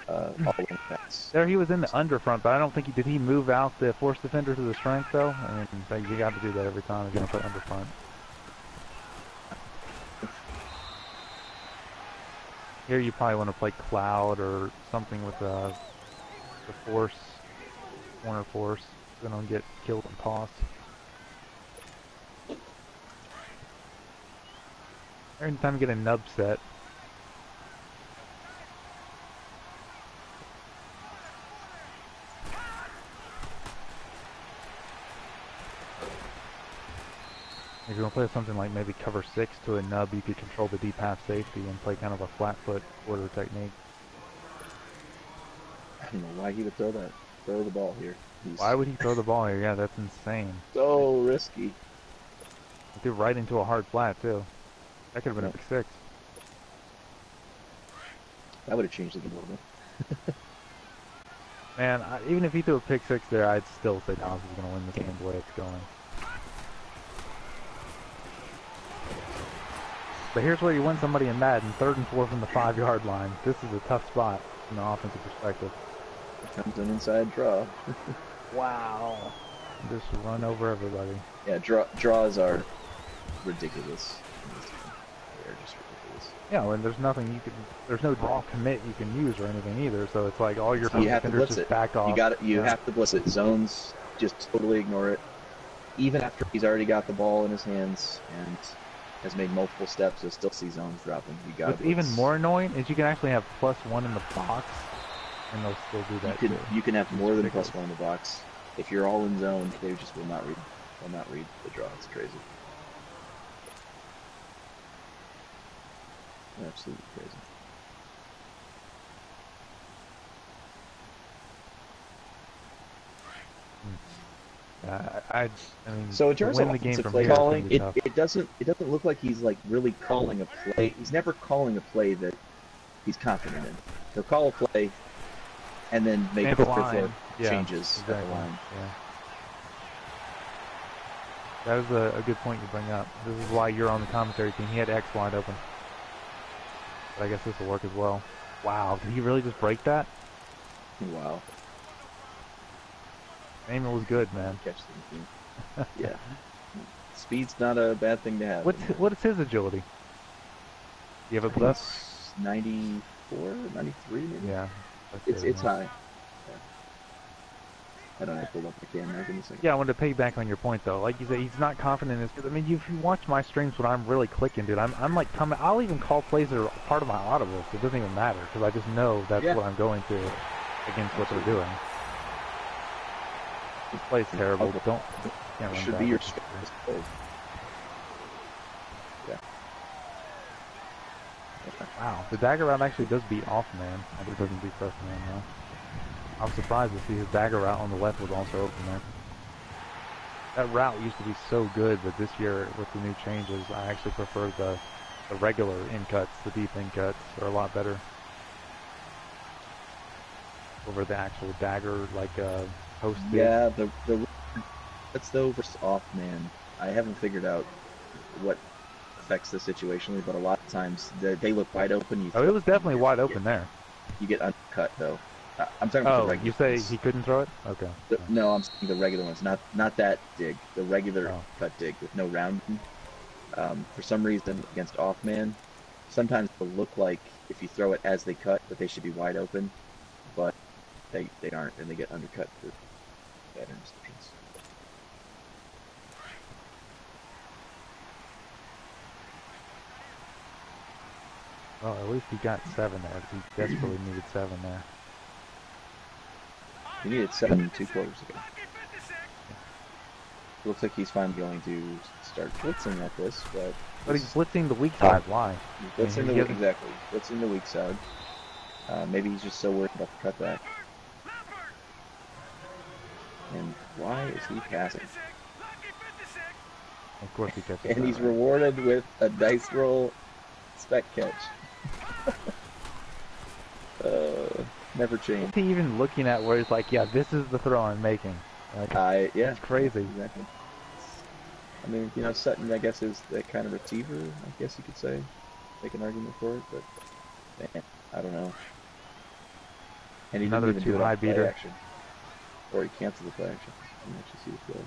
all backs. There he was in the underfront, but I don't think did he move out the force defender to the strength, though? I mean, you got to do that every time if you're going to play underfront. Here you probably want to play Cloud or something with the force, corner force. Then don't get killed and tossed. Every time you get a nub set. If you want to play something like maybe cover 6 to a nub, you could control the deep half safety and play kind of a flat foot quarter technique. I don't know why he would throw the ball here. Why would he throw the ball here? Yeah, that's insane. So risky. He threw right into a hard flat, too. That could have been a 6. That would have changed the game a little bit. Man, even if he threw a pick six there, I'd still say Dallas is going to win this game the way it's going. But here's where you win somebody in Madden, 3rd and 4 from the 5-yard line. This is a tough spot from an offensive perspective. Here comes an inside draw. Wow. Just run over everybody. Yeah, draws are ridiculous. They're just ridiculous. Yeah, and there's nothing you can, there's no draw commit you can use or anything either, so it's like all your defenders just back off. You have to blitz it. Zones, just totally ignore it. Even after he's already got the ball in his hands and has made multiple steps, you'll still see zones dropping. You got. What's even more annoying is you can actually have +1 in the box, and they'll still do that too. You can have more than +1 in the box. If you're all in zone, they just will not read the draw. It's crazy. Absolutely crazy. I mean, so in terms of the game from play here, calling, it doesn't look like he's like really calling a play. He's never calling a play that he's confident in. He'll call a play and then make changes at the line. Yeah. That was a good point you bring up. This is why you're on the commentary team. He had X wide open. But I guess this will work as well. Wow, did he really just break that? Wow. Aiming was good, man. Catch the yeah. Speed's not a bad thing to have. What is his agility? You have a plus 94, 93 maybe? Yeah. It's high. Yeah. I don't have to pull up the camera. Give me a second. Yeah, I wanted to piggyback on your point though. Like you said, he's not confident in his. I mean, if you watch my streams when I'm really clicking, dude, I'm like coming. I'll even call plays that are part of my audibles. It doesn't even matter because I just know that's what I'm going to against what they're doing. This play's terrible. Can't run should be your strongest play. Yeah. Wow, the dagger route actually does beat off man. It doesn't beat press man though. I'm surprised to see his dagger route on the left was also open there. That route used to be so good, but this year with the new changes, I actually prefer the regular in cuts. The deep in cuts are a lot better over the actual dagger post. Yeah, that's the versus off man. I haven't figured out what affects the situationally, but a lot of times they look wide open. It was definitely wide open there. You get uncut though. I'm talking about the regular you say ones. He couldn't throw it? Okay. No, I'm saying the regular ones, not that dig. The regular cut dig with no rounding. For some reason, against off man, sometimes they'll look like if you throw it as they cut, that they should be wide open, but they aren't, and they get undercut for bad interceptions. Well, at least he got 7 there. He desperately needed 7 there. He needed 7 2 quarters ago. It looks like he's finally going to start blitzing at this, but he's blitzing the weak side. Why? He's blitzing the exactly. Blitzing the weak side. Maybe he's just so worried about the cutback. And why is he passing? Of course he catches. And he's rewarded with a dice roll spec catch. Never change. What's he even looking at where he's like, yeah, this is the throw I'm making? Like, yeah. It's crazy. Exactly. I mean, Sutton, I guess, is that kind of receiver, I guess you could say. Make an argument for it, but man, I don't know. And he Another didn't even do it high off play beater. action. Or he canceled the play action. You can actually see the play.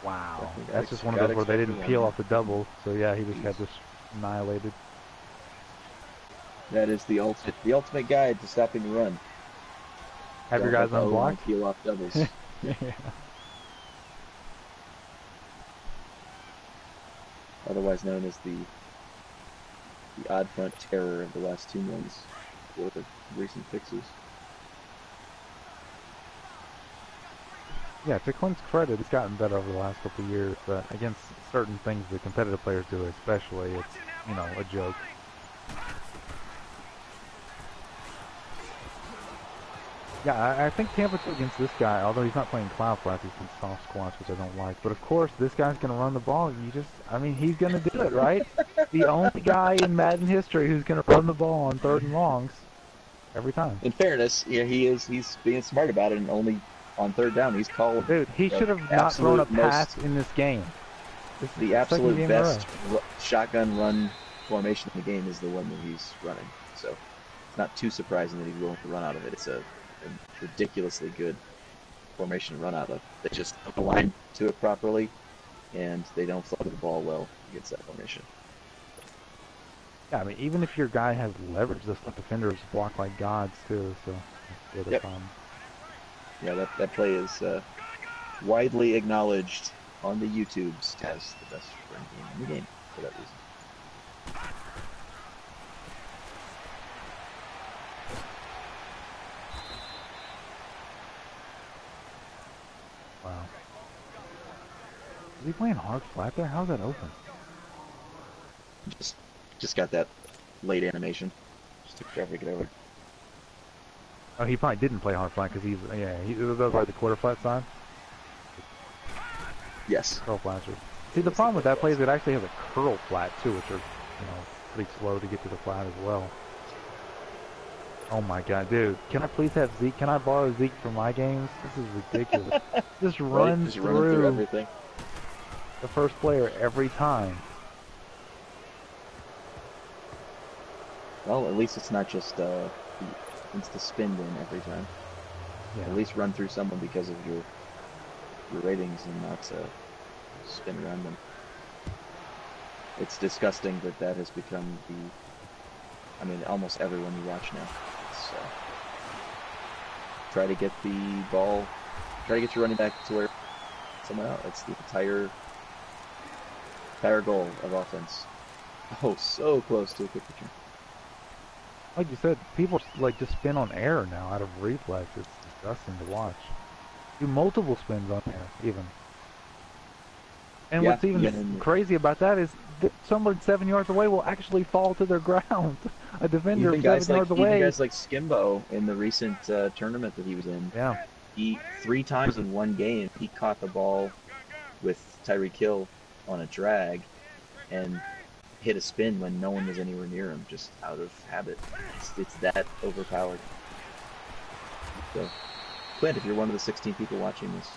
Wow, that's just one of those where they didn't peel off the double, so yeah, he just got this annihilated. That is the ultimate guide to stopping the run. Have your guys unblocked? Peel off doubles. Yeah. Otherwise known as the odd front terror of the last 2 months for the recent fixes. Yeah, to Clint's credit, it's gotten better over the last couple of years, but against certain things the competitive players do especially, it's, a joke. Yeah, I think Tampa 2 against this guy, although he's not playing cloud flats, he's playing soft squats, which I don't like. But of course, this guy's going to run the ball. I mean, he's going to do it, right? The only guy in Madden history who's going to run the ball on 3rd and longs every time. In fairness, yeah, he's being smart about it, and only on 3rd down he's called. Dude, he should have not thrown a pass in this game. The absolute best shotgun run formation in the game is the one that he's running. So it's not too surprising that he's willing to run out of it. It's a ridiculously good formation to run out of. They just don't align to it properly, and they don't flow the ball well against that formation. Yeah, I mean, even if your guy has leverage, the defenders block like gods too. So that's the other problem. Yeah, that play is widely acknowledged on the YouTubes as the best run game in the game for that reason. Wow. Is he playing hard flat there? How's that open? Just got that late animation. Just took forever to get over. Oh, he probably didn't play hard flat because he was like the quarter flat side. Yes. Curl flats. See, the problem with that play is it actually has a curl flat too, which are pretty slow to get to the flat as well. Oh my god, dude! Can I please have Zeke? Can I borrow Zeke for my games? This is ridiculous. Just runs through everything. The first player every time. Well, at least it's not just it's the spin win every time. Yeah. At least run through someone because of your ratings and not spin around them. It's disgusting that has become I mean, almost everyone you watch now. So try to get the ball, try to get your running back to where someone else. That's the entire goal of offense. Oh, so close to a quick return. Like you said, people like just spin on air now out of reflex. It's disgusting to watch. Do multiple spins on air, even. And what's even crazy about that is that someone 7 yards away will actually fall to their ground. A defender 7 yards away. Even guys like Skimbo in the recent tournament that he was in. Yeah. He 3 times in one game he caught the ball with Tyreek Hill on a drag and hit a spin when no one was anywhere near him, just out of habit. It's that overpowered. So, Clint, if you're one of the 16 people watching this,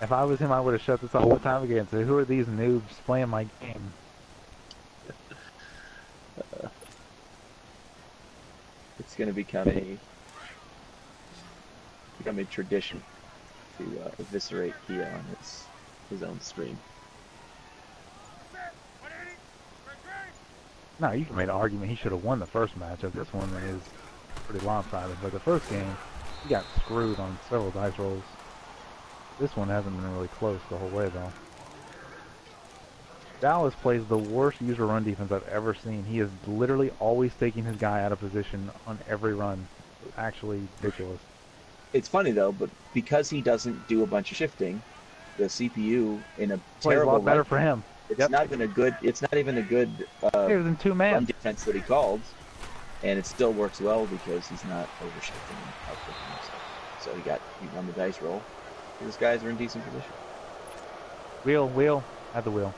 if I was him, I would have shut this off all the time again. So who are these noobs playing my game? It's going to become a tradition to eviscerate Kia on his own stream. No, you can make an argument he should have won the first matchup. This one is pretty lopsided, but the first game, he got screwed on several dice rolls. This one hasn't been really close the whole way, though. Dallas plays the worst user run defense I've ever seen. He is literally always taking his guy out of position on every run. It's actually ridiculous. It's funny though, but because he doesn't do a bunch of shifting, the CPU in a terrible a lot better for him. It's not even a good. It's not even a good in 2 man run defense that he called, and it still works well because he's not overshifting and outputting himself. So he won the dice roll. These guys are in decent position. Wheel, at the wheel.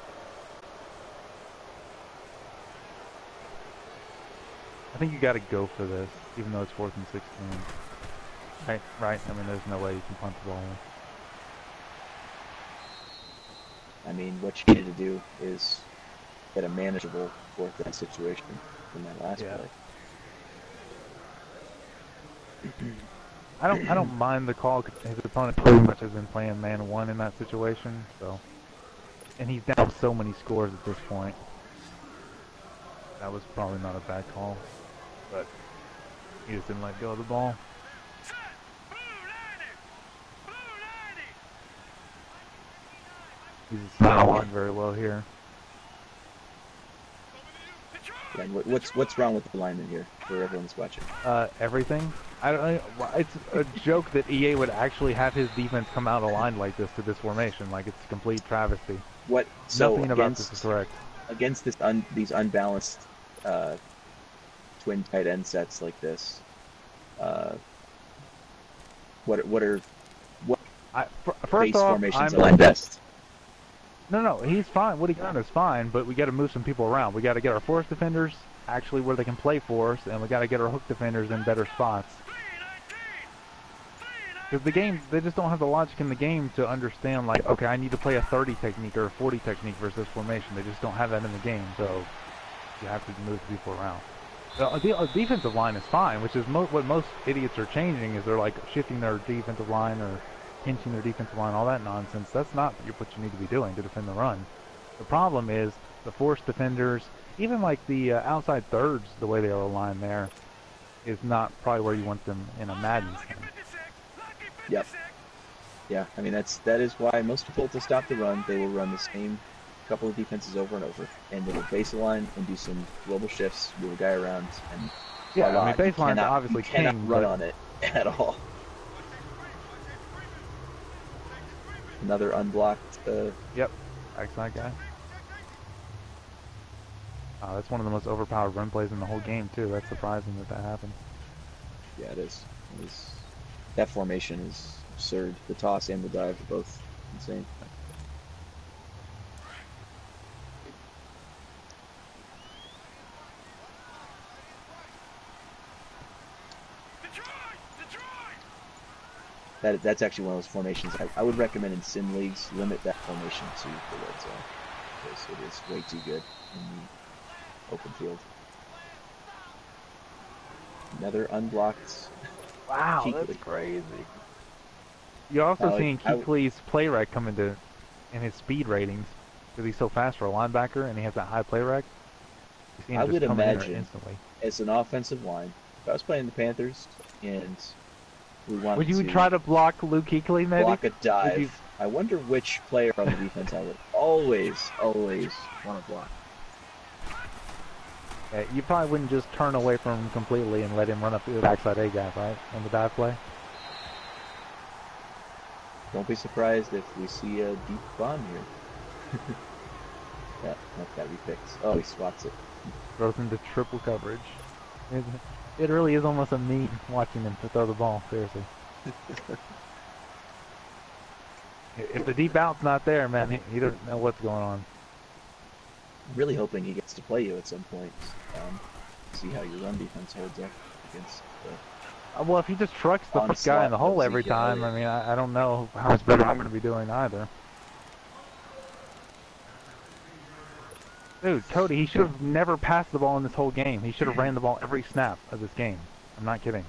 I think you got to go for this, even though it's 4th and 16. Right. I mean, there's no way you can punt the ball in. I mean, what you need to do is get a manageable 4th down situation in that last play. I don't mind the call. His opponent pretty much has been playing man 1 in that situation, so, and he's down so many scores at this point. That was probably not a bad call, but he just didn't let go of the ball. He's not on very well here. Yeah, what's wrong with the lineman here for everyone that's watching? Everything. I don't know. It's a joke that EA would actually have his defense come out aligned like this to this formation. Like, it's a complete travesty. Nothing about this is correct. Against these unbalanced twin tight end sets like this, what First base off, formations align best? No, he's fine. What he got is fine, but we got to move some people around. We got to get our force defenders actually where they can play for us, and we got to get our hook defenders in better spots. Because the game, they just don't have the logic in the game to understand, like, okay, I need to play a 30 technique or a 40 technique versus this formation. They just don't have that in the game, so you have to move people around. The defensive line is fine, which is what most idiots are changing, is they're, like, shifting their defensive line or pinching their defensive line, all that nonsense. That's not what you need to be doing to defend the run. The problem is the force defenders, even, like, the outside thirds, the way they are aligned there, is not probably where you want them in a Madden game. Yep. Yeah, I mean that is why most people to stop the run, they will run the same couple of defenses over and over, and they will base a line and do some global shifts, move a guy around, and yeah, I mean baseline's obviously you cannot king, run but on it at all. Another unblocked. Yep, backside guy. That's one of the most overpowered run plays in the whole game too. That's surprising that happened. Yeah, it is. That formation is absurd. The toss and the dive are both insane. That's actually one of those formations I would recommend in sim leagues. Limit that formation to the red zone because it is way too good in the open field. Another unblocked. Wow, Keekly. That's crazy. You're also seeing Keekly's play rec come in his speed ratings because he's so fast for a linebacker and he has that high play rec. I would imagine as an offensive line, if I was playing the Panthers and we wanted would you try to block Luke Kuechly, maybe? Block a dive. I wonder which player on the defense I would always want to block. Yeah, you probably wouldn't just turn away from him completely and let him run up the backside A gap, right? On the dive play? Don't be surprised if we see a deep bomb here. Yeah, that got repicks. Oh, he spots it. Throws into triple coverage. It really is almost a meme watching him to throw the ball, seriously. If the deep out's not there, man, he doesn't know what's going on. I'm really hoping he gets to play you at some point. See how your run defense holds up against the... Well, if he just trucks the first guy in the hole every time, I mean, I don't know how much better I'm going to be doing either. Dude, Cody, he should have never passed the ball in this whole game. He should have ran the ball every snap of this game. I'm not kidding.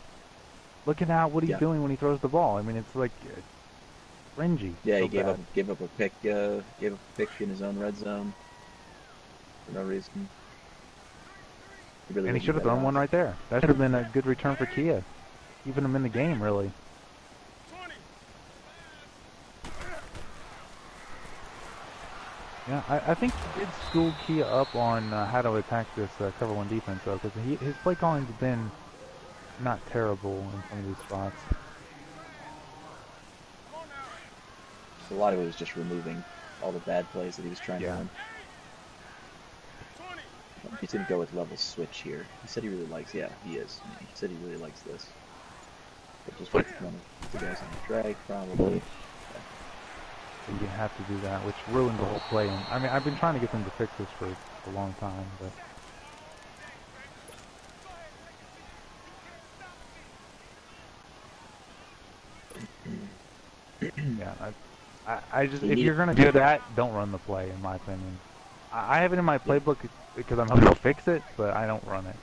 Look at what he's doing when he throws the ball. I mean, it's like cringy. Yeah, so he gave up a pick in his own red zone for no reason. And he should have thrown one right there. That should have been a good return for Kia, keeping him in the game, really. Yeah, I think he did school Kia up on how to attack this cover one defense, though, because his play calling's been not terrible in some of these spots. A lot of it was just removing all the bad plays that he was trying to run. He's going to go with level switch here. He said he really likes, he is. He said he really likes this. But just one of the guys on the drag, probably. You have to do that, which ruined the whole play. And I mean, I've been trying to get them to fix this for a long time, but... yeah, I just, if you're going to do that, don't run the play, in my opinion. I have it in my playbook because I'm hoping to fix it, but I don't run it.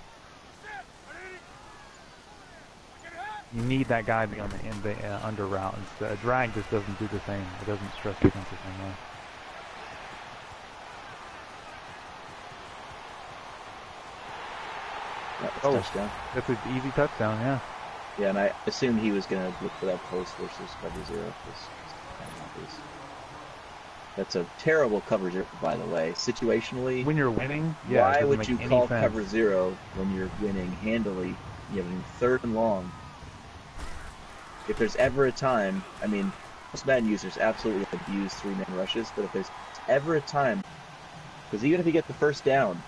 You need that guy to be in the under route. A drag just doesn't do the same. It doesn't stress defense the same way. Touchdown. That's an easy touchdown, yeah. Yeah, and I assumed he was going to look for that post versus cover zero. That's a terrible cover zero, by the way. Situationally, when you're winning, yeah, why would you call cover zero when you're winning handily? You have a 3rd and long. If there's ever a time, I mean, most Madden users absolutely abuse 3-man rushes, but if there's ever a time, because even if you get the first down,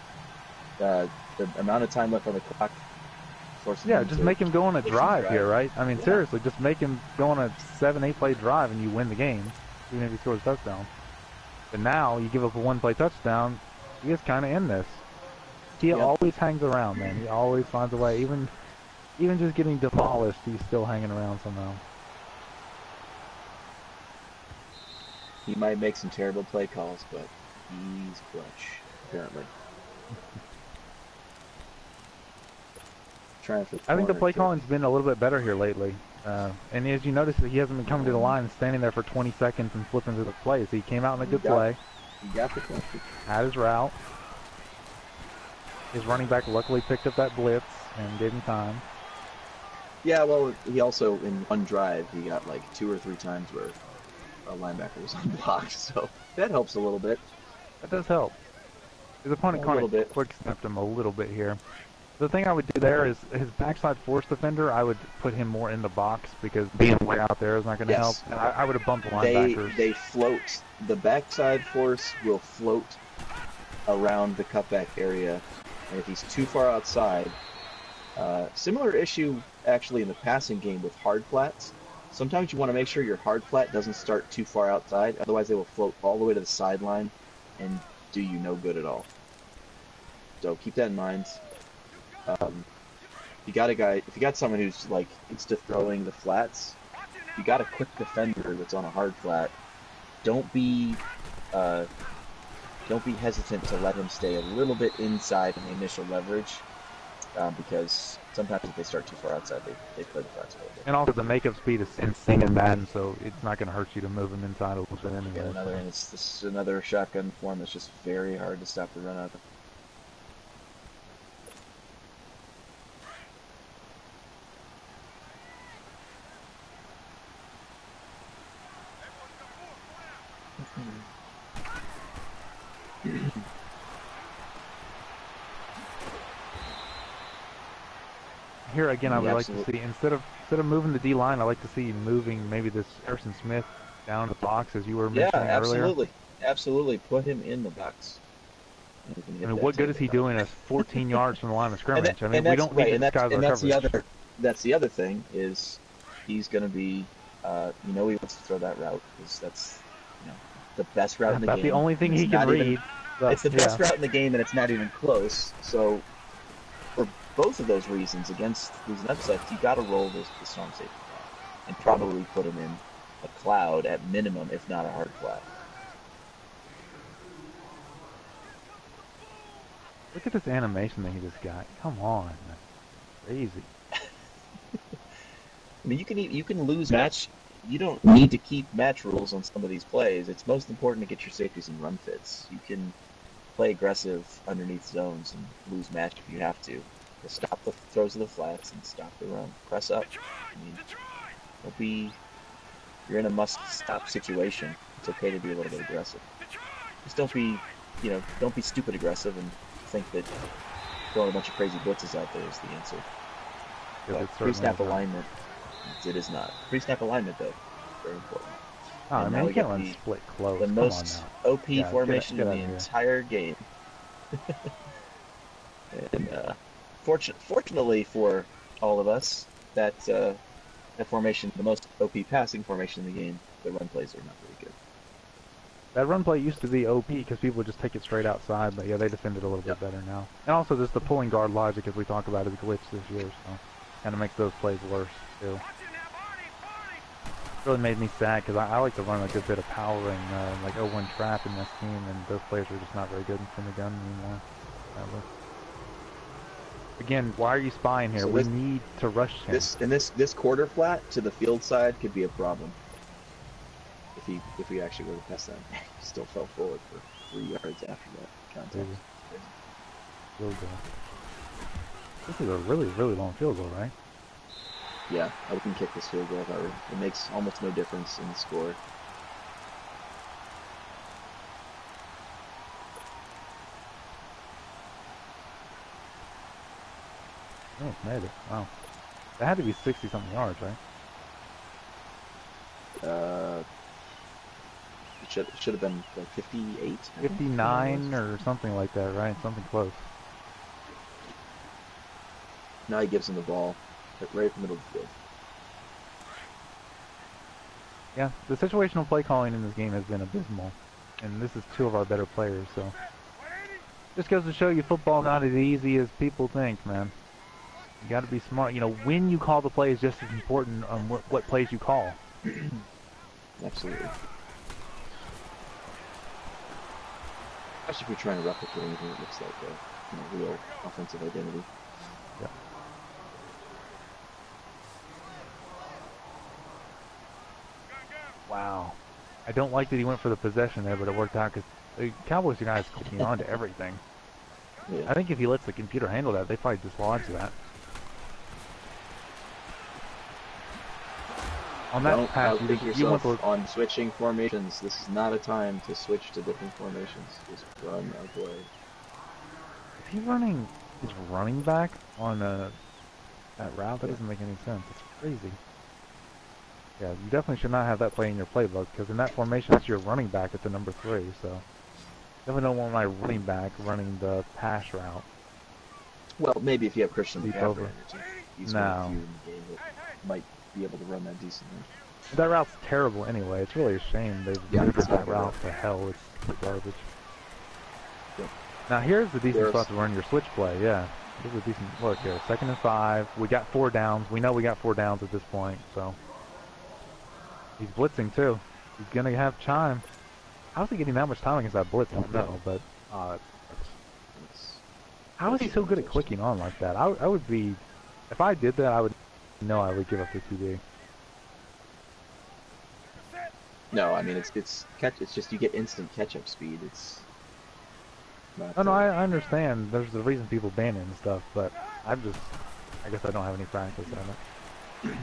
the amount of time left on the clock forcing Yeah, him just to make him go on a push and drive here, right? I mean, Yeah. seriously, just make him go on a 7-8 play drive and you win the game, even if he scores a touchdown. But now you give up a 1-play touchdown, he is kind of in this. He Yep. always hangs around, man. He always finds a way. Even just getting demolished, he's still hanging around somehow. He might make some terrible play calls, but he's clutch, apparently. Trying for the I think the corner, play too. calling's been a little bit better here lately. And as you notice, he hasn't been coming to the line, standing there for 20 seconds and flipping through the plays. He came out in a good play. He got the question. Had his route. His running back luckily picked up that blitz and gave him time. Yeah, well, he also, in one drive, he got like 2 or 3 times where a linebacker was unblocked, so that helps a little bit. That does help. His opponent kind of quick snapped him a little bit here. The thing I would do there is his backside force defender, I would put him more in the box because being way out there is not going to help. And I would have bumped linebackers. They float. The backside force will float around the cutback area, and if he's too far outside, similar issue actually in the passing game with hard flats. Sometimes you want to make sure your hard flat doesn't start too far outside, otherwise they will float all the way to the sideline and do you no good at all. So keep that in mind. If you got someone who's like used to throwing the flats, if you got a quick defender that's on a hard flat, don't be hesitant to let him stay a little bit inside in the initial leverage, because sometimes if they start too far outside, they play the flats a little bit. And also the makeup speed is insane in Madden, so it's not going to hurt you to move him inside a little bit anyway. And this is another shotgun form that's just very hard to stop the run out of. Here again, I would like to see instead of moving the D line, I like to see moving maybe this Harrison Smith down the box as you were mentioning earlier. Absolutely, put him in the box. I mean, what good is he doing us 14 yards from the line of scrimmage? I mean, we don't need to disguise our coverage. That's the other thing is he's going to be, he wants to throw that route because that's, the best route in the game. That's the only thing he can read. It's the best route in the game, and it's not even close. So, for both of those reasons, against these upsets, you got to roll the strong safety and probably put him in a cloud at minimum, if not a hard flat. Look at this animation that he just got. Come on, that's crazy. I mean, you can lose match. You don't need to keep match rules on some of these plays. It's most important to get your safeties and run fits. You can play aggressive underneath zones and lose match if you have to stop the throws of the flats and stop the run. Press up. I mean, you're in a must-stop situation. It's okay to be a little bit aggressive. Just don't be stupid aggressive and think that throwing a bunch of crazy blitzes out there is the answer. Pre-snap alignment, it is not. Pre-snap alignment, though, very important. Oh, man, you can't run split close. The most OP formation in the entire game. And fortunately for all of us, that formation, the most OP passing formation in the game, the run plays are not very good. That run play used to be OP because people would just take it straight outside, but yeah, they defend it a little bit better now. And also just the pulling guard logic, as we talk about, is glitched this year, so kind of makes those plays worse, too. It really made me sad because I like to run a good bit of power and like 0-1 trap in this team, and those players are just not very good in the gun anymore. Again, why are you spying here? So we need to rush him. This quarter flat to the field side could be a problem. If he actually were to pass that, he still fell forward for 3 yards after that contact. Field goal. This is a really, really long field goal, right? Yeah, I can kick this field goal if I were. It makes almost no difference in the score. Oh, made it. Wow. That had to be 60-something yards, right? It should have been like 58? 59 or something like that, right? Something close. Now he gives him the ball right at the middle of the field. Yeah, the situational play calling in this game has been abysmal, and this is two of our better players, so just goes to show you football not as easy as people think, man. You got to be smart. You know, when you call the play is just as important on what plays you call. Absolutely. Especially if you're trying to replicate anything that looks like a real offensive identity. Yeah. Wow. I don't like that he went for the possession there, but it worked out because the Cowboys are guys clicking on to everything. Yeah. I think if he lets the computer handle that, they probably dislodge that. On that pass, you went for... on switching formations. This is not a time to switch to different formations. Just run our play. Is he running his running back on that route? That doesn't make any sense. It's crazy. Yeah, you definitely should not have that play in your playbook, because in that formation, that's your running back at the number 3, so... Definitely don't want my running back running the pass route. Well, maybe if you have Christian Deep McCaffrey over. he's one of the few in the game that might be able to run that decently. That route's terrible anyway. It's really a shame they've moved that route to hell. It's garbage. Yep. Now here's the decent spot to run your switch play, yeah. Here's a decent look here. 2nd and 5. We got 4 downs. We know we got 4 downs at this point, so... He's blitzing too. He's gonna have time. How's he getting that much time against that blitz? I don't know, but... how is he so good at clicking on like that? I would be... If I did that, I would know I would give up the TD. No, I mean it's just you get instant catch-up speed. It's not, Oh no, I understand. There's the reason people ban it and stuff, but I guess I don't have any practice on it.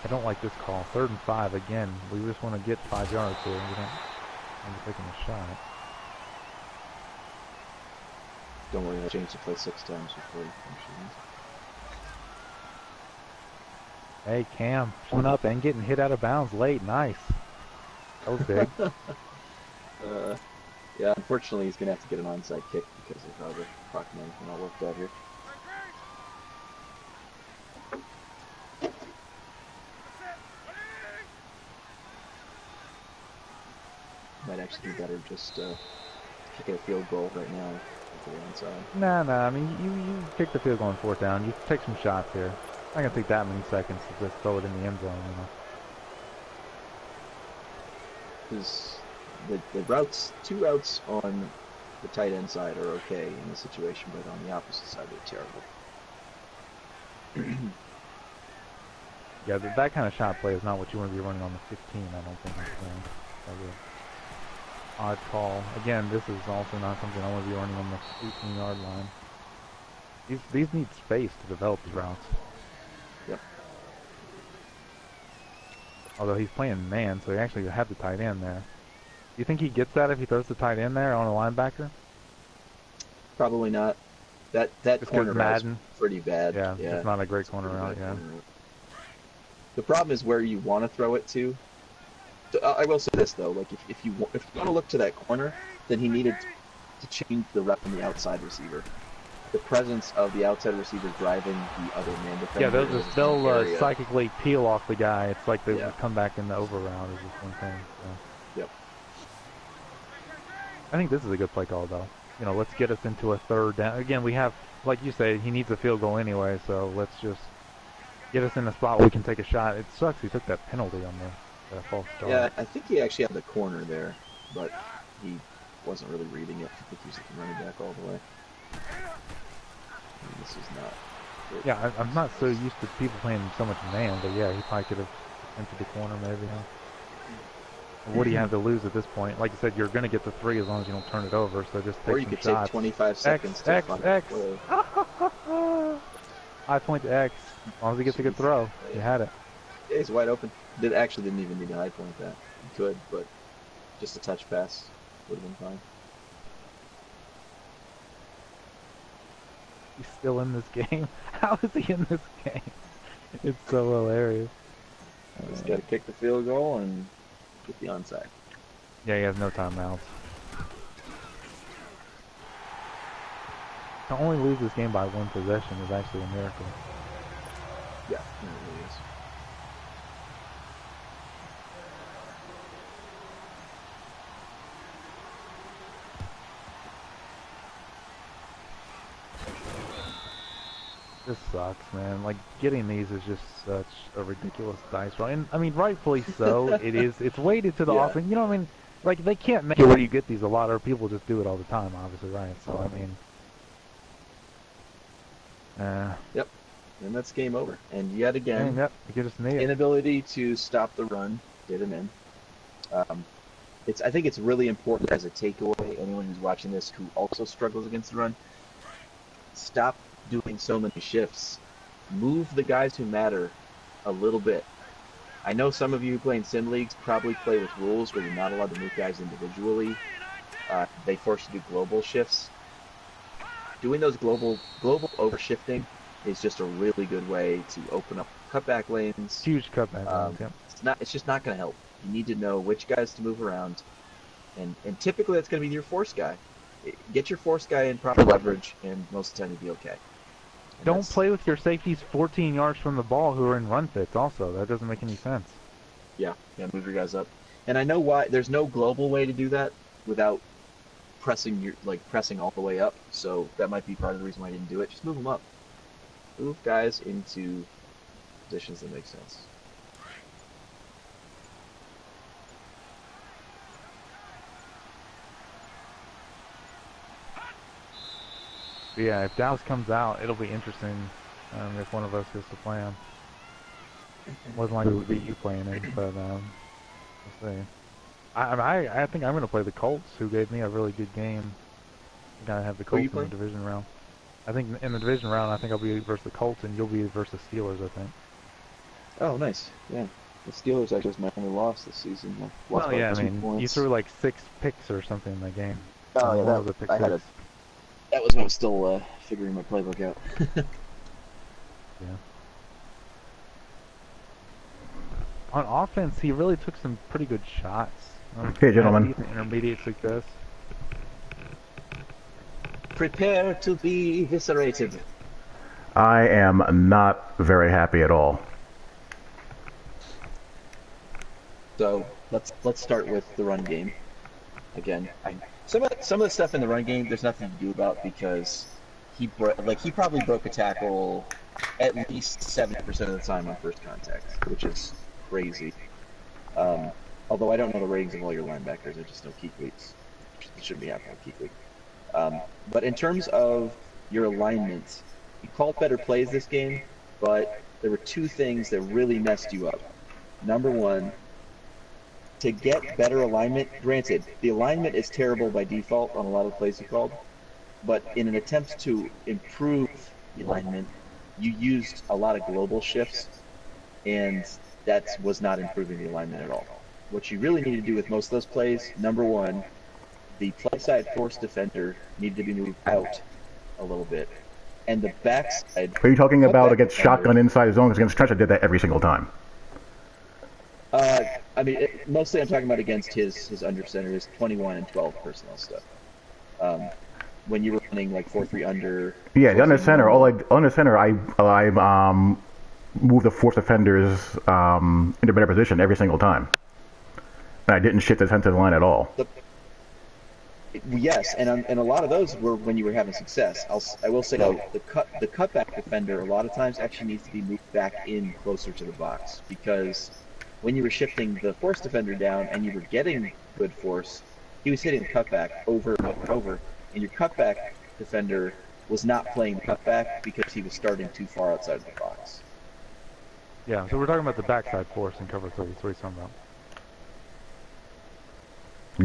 I don't like this call. 3rd and 5 again. We just want to get 5 yards here. We don't want to taking a shot. Don't worry, I changed the play 6 times before you finish. Hey, Cam, showing up and getting hit out of bounds late. Nice. That was big. Yeah, unfortunately he's going to have to get an onside kick because of how the clock management all worked out here. Might actually be better just kicking a field goal right now for the onside. Nah, I mean, you kick the field goal on 4th down. You take some shots here. It's not going to take that many seconds to just throw it in the end zone, you know. Because the routes, 2 routes on the tight end side are okay in this situation, but on the opposite side they're terrible. Yeah, that kind of shot play is not what you want to be running on the 15, I don't think. Odd call. Again, this is also not something I want to be running on the 18-yard line. These need space to develop these routes. Yep. Although he's playing man, so he actually have the tight end there. Do you think he gets that if he throws the tight end there on a linebacker? Probably not. That corner route is pretty bad. Yeah, it's not a great corner route, yeah. The problem is where you want to throw it to. I will say this though, like if you want to look to that corner, then he needed to change the rep on the outside receiver. The presence of the outside receiver driving the other man defender. Yeah, they'll psychically peel off the guy. It's like they come back in the over route is just one thing. So. Yep. I think this is a good play call though. You know, let's get us into a 3rd down. Again, we have, like you say, he needs a field goal anyway, so let's just get us in a spot where we can take a shot. It sucks he took that penalty on the false start. Yeah, I think he actually had the corner there, but he wasn't really reading it. I think he was running back all the way. And this is not good. Yeah, I'm not so used to people playing so much man, but yeah, he probably could have entered the corner maybe. Huh? What do you have to lose at this point? Like you said, you're going to get the 3 as long as you don't turn it over, so just take some shots. Or you could take 25 seconds to X. I point to X. As long as he gets a good throw, you had it. Yeah, he's wide open. Didn't even need to high point that. He could, but just a touch pass would have been fine. He's still in this game? How is he in this game? It's so hilarious. He's got to kick the field goal and get the onside. Yeah, he has no timeouts. To only lose this game by 1 possession is actually a miracle. Yeah, it really is. This sucks, man. Like, getting these is just such a ridiculous dice roll. And, I mean, rightfully so. It's weighted to the Yeah. offense. You know what I mean? Like, they can't make it where you get these a lot, or people just do it all the time, obviously, right? So, I mean... Yep. And that's game over. And yet again, yep, you just need it. inability to stop the run did him in. I think it's really important as a takeaway, anyone who's watching this who also struggles against the run, stop doing so many shifts. Move the guys who matter a little bit. I know some of you playing sim leagues probably play with rules where you're not allowed to move guys individually. They force you to do global shifts. Doing those global overshifting is just a really good way to open up cutback lanes. Huge cutback lanes, yep. It's just not going to help. You need to know which guys to move around, and typically that's going to be your force guy. Get your force guy in proper leverage, and most of the time you'll be okay. And don't play with your safeties 14 yards from the ball who are in run fits also. That doesn't make any sense. Yeah, move your guys up. And I know why. There's no global way to do that without pressing all the way up. So that might be part of the reason why I didn't do it. Just move them up. Move guys into positions that make sense. But yeah, if Dallas comes out, it'll be interesting if one of us gets to play him. Wasn't like it would be you playing it, but we'll see. I think I'm going to play the Colts, who gave me a really good game. Gotta have the Colts in the division round. I think in the division round, I think I'll be versus the Colts, and you'll be versus Steelers, I think. Oh, nice. Yeah. The Steelers actually was my only loss this season. Well, yeah, I mean, you threw like 6 picks or something in the game. Oh, yeah, that was when I was still figuring my playbook out. Yeah. On offense, he really took some pretty good shots. Hey, gentlemen. Intermediate success. Prepare to be eviscerated. I am not very happy at all. So let's start with the run game. Again, some of the stuff in the run game, there's nothing to do about because he probably broke a tackle at least 70% of the time on first contact, which is crazy. Although I don't know the ratings of all your linebackers, I just know Keek Weeks. It shouldn't be happening with Keek Week. But in terms of your alignment, you called better plays this game, but there were 2 things that really messed you up. Number 1, to get better alignment, granted, the alignment is terrible by default on a lot of plays you called, but in an attempt to improve the alignment, you used a lot of global shifts, and that was not improving the alignment at all. What you really need to do with most of those plays, number 1, the play side force defender needed to be moved out a little bit. And the backside... Are you talking about against shotgun inside zone? Because against Stretch, I did that every single time. I mean, mostly I'm talking about against his under center, his 21 and 12 personnel stuff. When you were running like 4-3 under... Yeah, the under center, I moved the force defenders into better position every single time. And I didn't shift the center line at all. Yes, and a lot of those were when you were having success. I will say though, the cutback defender a lot of times actually needs to be moved back in closer to the box, because when you were shifting the force defender down and you were getting good force, he was hitting the cutback over and over and over, and your cutback defender was not playing the cutback because he was starting too far outside of the box. Yeah, so we're talking about the backside force in cover 3. That's what he's talking about.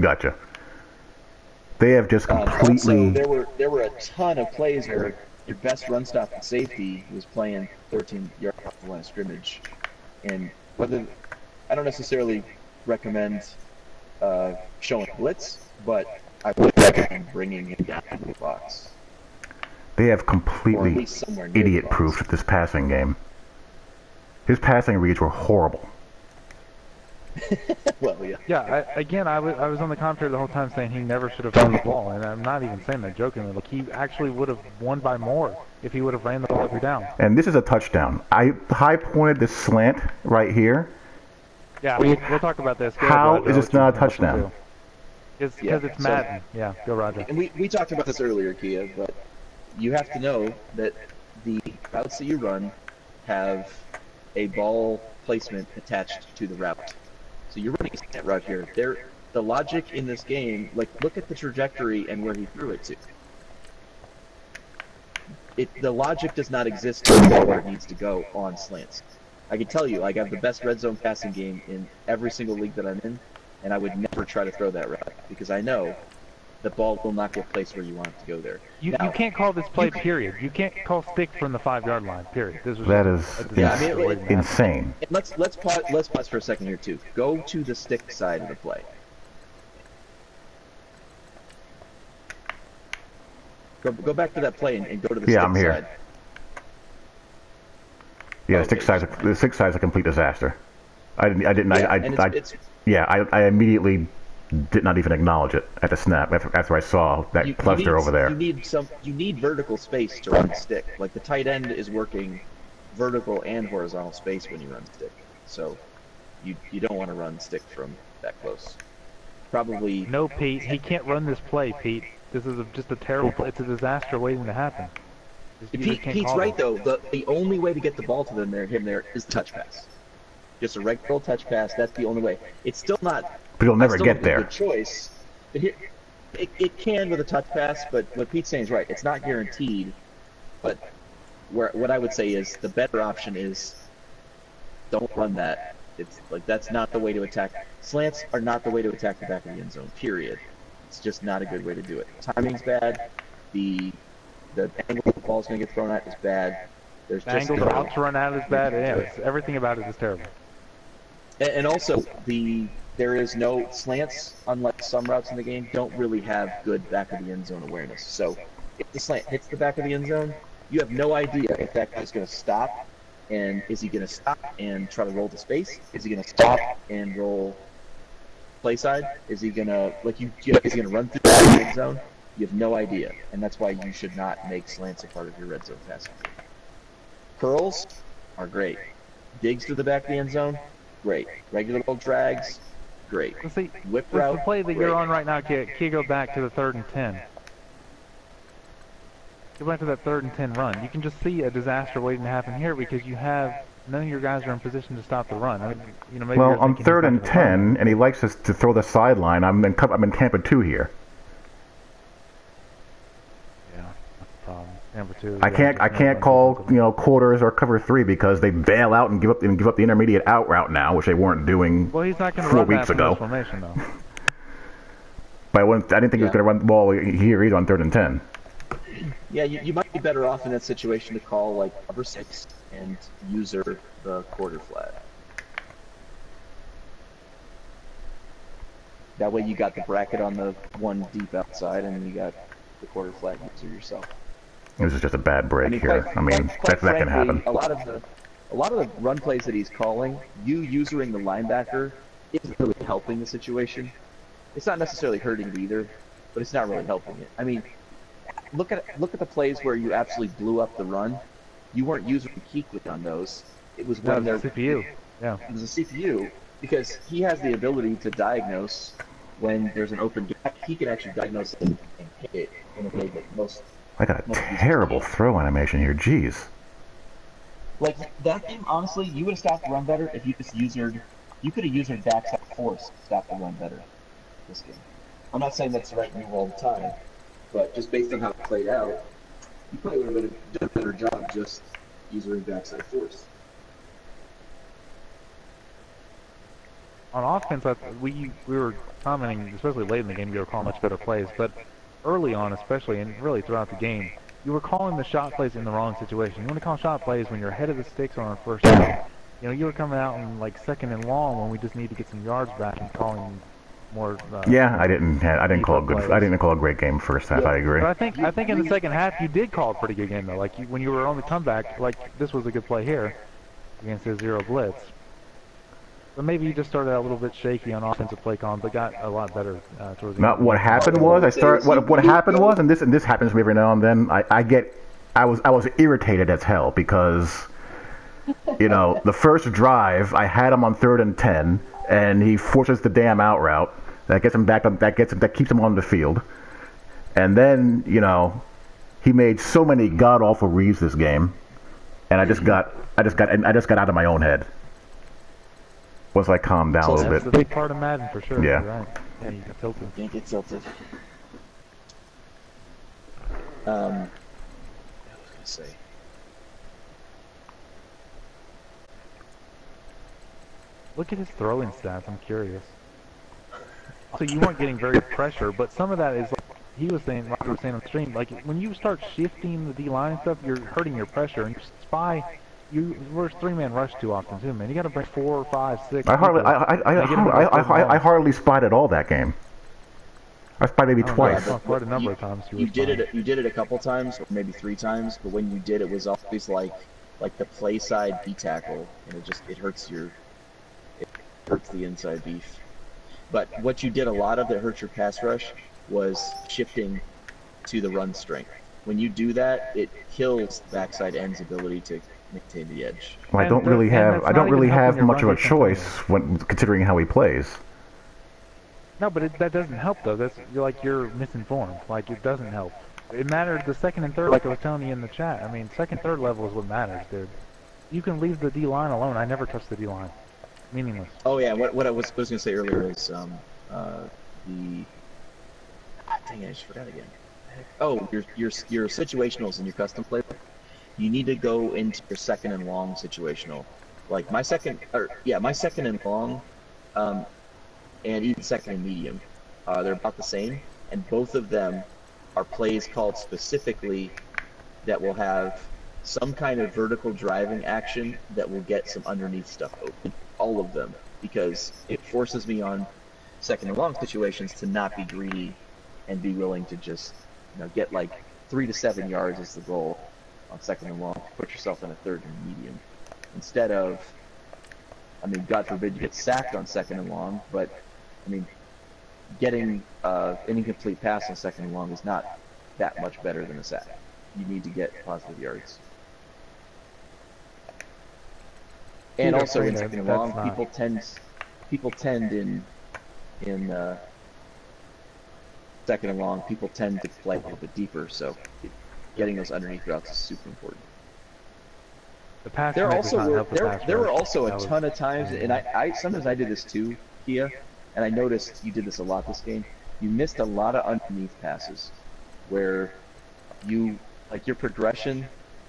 Gotcha. They have just completely... Also, there were a ton of plays where your best run stop and safety was playing 13 yards off the line of scrimmage. And I don't necessarily recommend showing blitz, but I would recommend bringing him down to the box. They have completely idiot-proofed this passing game. His passing reads were horrible. Well, yeah. Yeah, I was on the commentary the whole time saying he never should have run the ball, and I'm not even saying that jokingly. Like, he actually would have won by more if he would have ran the ball every down. And this is a touchdown. I high pointed this slant right here. Yeah, we'll talk about this. Go How ahead, Roger, is this not a touchdown? It's because it's Madden. Yeah, go Roger. And we talked about this earlier, Kia, but you have to know that the routes that you run have a ball placement attached to the route. So you're running a slant route here. The logic in this game, like, look at the trajectory and where he threw it to. The logic does not exist to go where it needs to go on slants. I can tell you, I have the best red zone passing game in every single league that I'm in, and I would never try to throw that route because I know the ball will not get placed where you want it to go there. You can't call this play, period. You can't call stick from the 5-yard line, period. That is insane. Let's pause for a second here too. Go to the stick side of the play. Go back to that play and go to the stick side. Yeah, I'm here. Yeah, the stick side's a complete disaster. I immediately did not even acknowledge it at the snap after I saw that cluster over there. You need vertical space to run stick. Like, the tight end is working vertical and horizontal space when you run stick. So you don't want to run stick from that close. Probably. No, Pete. He can't run this play, Pete. This is just a terrible play. It's a disaster waiting to happen. Pete's right though. The only way to get the ball to him there is the touch pass. Just a regular touch pass. That's the only way. It's still not. But you'll never get there. A good choice. It can with a touch pass, but what Pete's saying is right. It's not guaranteed. But what I would say is the better option is don't run that. It's like, that's not the way to attack. Slants are not the way to attack the back of the end zone. Period. It's just not a good way to do it. Timing's bad. The angle the ball's going to get thrown at is bad. There's the angle the route to run out is bad. Yeah, everything about it is terrible. And also, there is no slants, unlike some routes in the game, don't really have good back of the end zone awareness. So if the slant hits the back of the end zone, you have no idea if that guy's going to stop. And is he going to stop and try to roll to space? Is he going to stop and roll play side? Is he going to, is he going to run through the red zone? You have no idea. And that's why you should not make slants a part of your red zone passing game. Curls are great. Digs through the back of the end zone, great. Regular old drags, great. See, whip route, the play that you're on right now, can go back to the 3rd and 10. Go back to that 3rd and 10 run. You can just see a disaster waiting to happen here because you have none of your guys are in position to stop the run. I mean, maybe well, on 3rd and 10, and he likes us to throw the sideline. I'm in Tampa 2 here. Yeah, that's the problem. Tampa 2. I can't call quarters or cover 3 because they bail out and give up the intermediate out route now, which they weren't doing. Well, he's not going to 4 run weeks that ago. Formation though. But I didn't think he was going to run the ball here either on 3rd and 10. Yeah, you might be better off in that situation to call like cover 6 and user the quarter flat. That way you got the bracket on the one deep outside, and you got the quarter flat user yourself. This is just a bad break here. That can happen. A lot of the run plays that he's calling, you usering the linebacker isn't really helping the situation. It's not necessarily hurting it either, but it's not really helping it. I mean, look at the plays where you absolutely blew up the run. You weren't using Kuechly on those. It was when they're CPU. Yeah. It was a CPU because he has the ability to diagnose when there's an open gap. He can actually diagnose it and hit it in a way that most. I got a terrible throw animation here. Jeez. Like that game, honestly, you would have stopped the run better if you just you could have used backside force to stop the run better this game. I'm not saying that's the right move all the time, but just based on how it played out, you probably would have done a better job just using backside force. On offense, we were commenting, especially late in the game, you were calling much better plays, but early on especially, and really throughout the game, you were calling the shot plays in the wrong situation. You want to call shot plays when you're ahead of the sticks or on first down. You were coming out in like 2nd and long when we just need to get some yards back and calling more. Yeah, I didn't call a great game first half. I agree. But I think in the second half you did call a pretty good game though. Like when you were on the comeback, like this was a good play here against a 0 blitz. But maybe he just started out a little bit shaky on offensive play calling, but got a lot better towards the Now, end. what happened was what happened was, and this happens to me every now and then. I was irritated as hell because, you know, the first drive I had him on 3rd and 10, and he forces the damn out route that gets him back on, that keeps him on the field, and then, you know, he made so many god awful reads this game, and I just got out of my own head. Once I calmed down a little That's bit. the big part of Madden for sure. Yeah. You're right. Yeah, you get tilted. Can't get tilted. What was I gonna say? Look at his throwing stats. I'm curious. So you weren't getting very pressure, but some of that is like he was saying, like we were saying on stream, like when you start shifting the D line and stuff, you're hurting your pressure. And your spy, you verse 3-man rush too often too, man. You got to bring 4, 5, 6. I hardly spotted all that game. I spotted maybe twice. Yeah, quite a number of times. You did it a couple times, or maybe 3 times. But when you did, it was always like the play side B tackle, and it hurts the inside beef. But what you did a lot of that hurt your pass rush was shifting to the run strength. When you do that, it kills backside end's ability to maintain the edge. Well, I don't really have much of a choice when considering how he plays. No, but that doesn't help though. You're misinformed. Like it doesn't help. It matters the second and third, like I was telling you in the chat. I mean, second, third level is what matters, dude. You can leave the D line alone. I never touch the D line. Meaningless. Oh yeah, what I was going to say earlier is dang it, I just forgot again. Oh, your situationals in your custom playbook. You need to go into your second and long situational. Like my second and long, and even second and medium, they're about the same, and both of them are plays called specifically that will have some kind of vertical driving action that will get some underneath stuff open. All of them, because it forces me on second and long situations to not be greedy and be willing to just, you know, get like 3 to 7 yards is the goal on second and long. Put yourself in a third and medium instead of, I mean, God forbid you get sacked on second and long, but I mean, getting an incomplete pass on second and long is not that much better than a sack. You need to get positive yards. And also in second and long, people tend in second and long, people tend to play a little bit deeper, so getting those underneath routes is super important. The pass There were rush. also a ton of times, and I sometimes I did this too, Kia, and I noticed you did this a lot this game. You missed a lot of underneath passes where your progression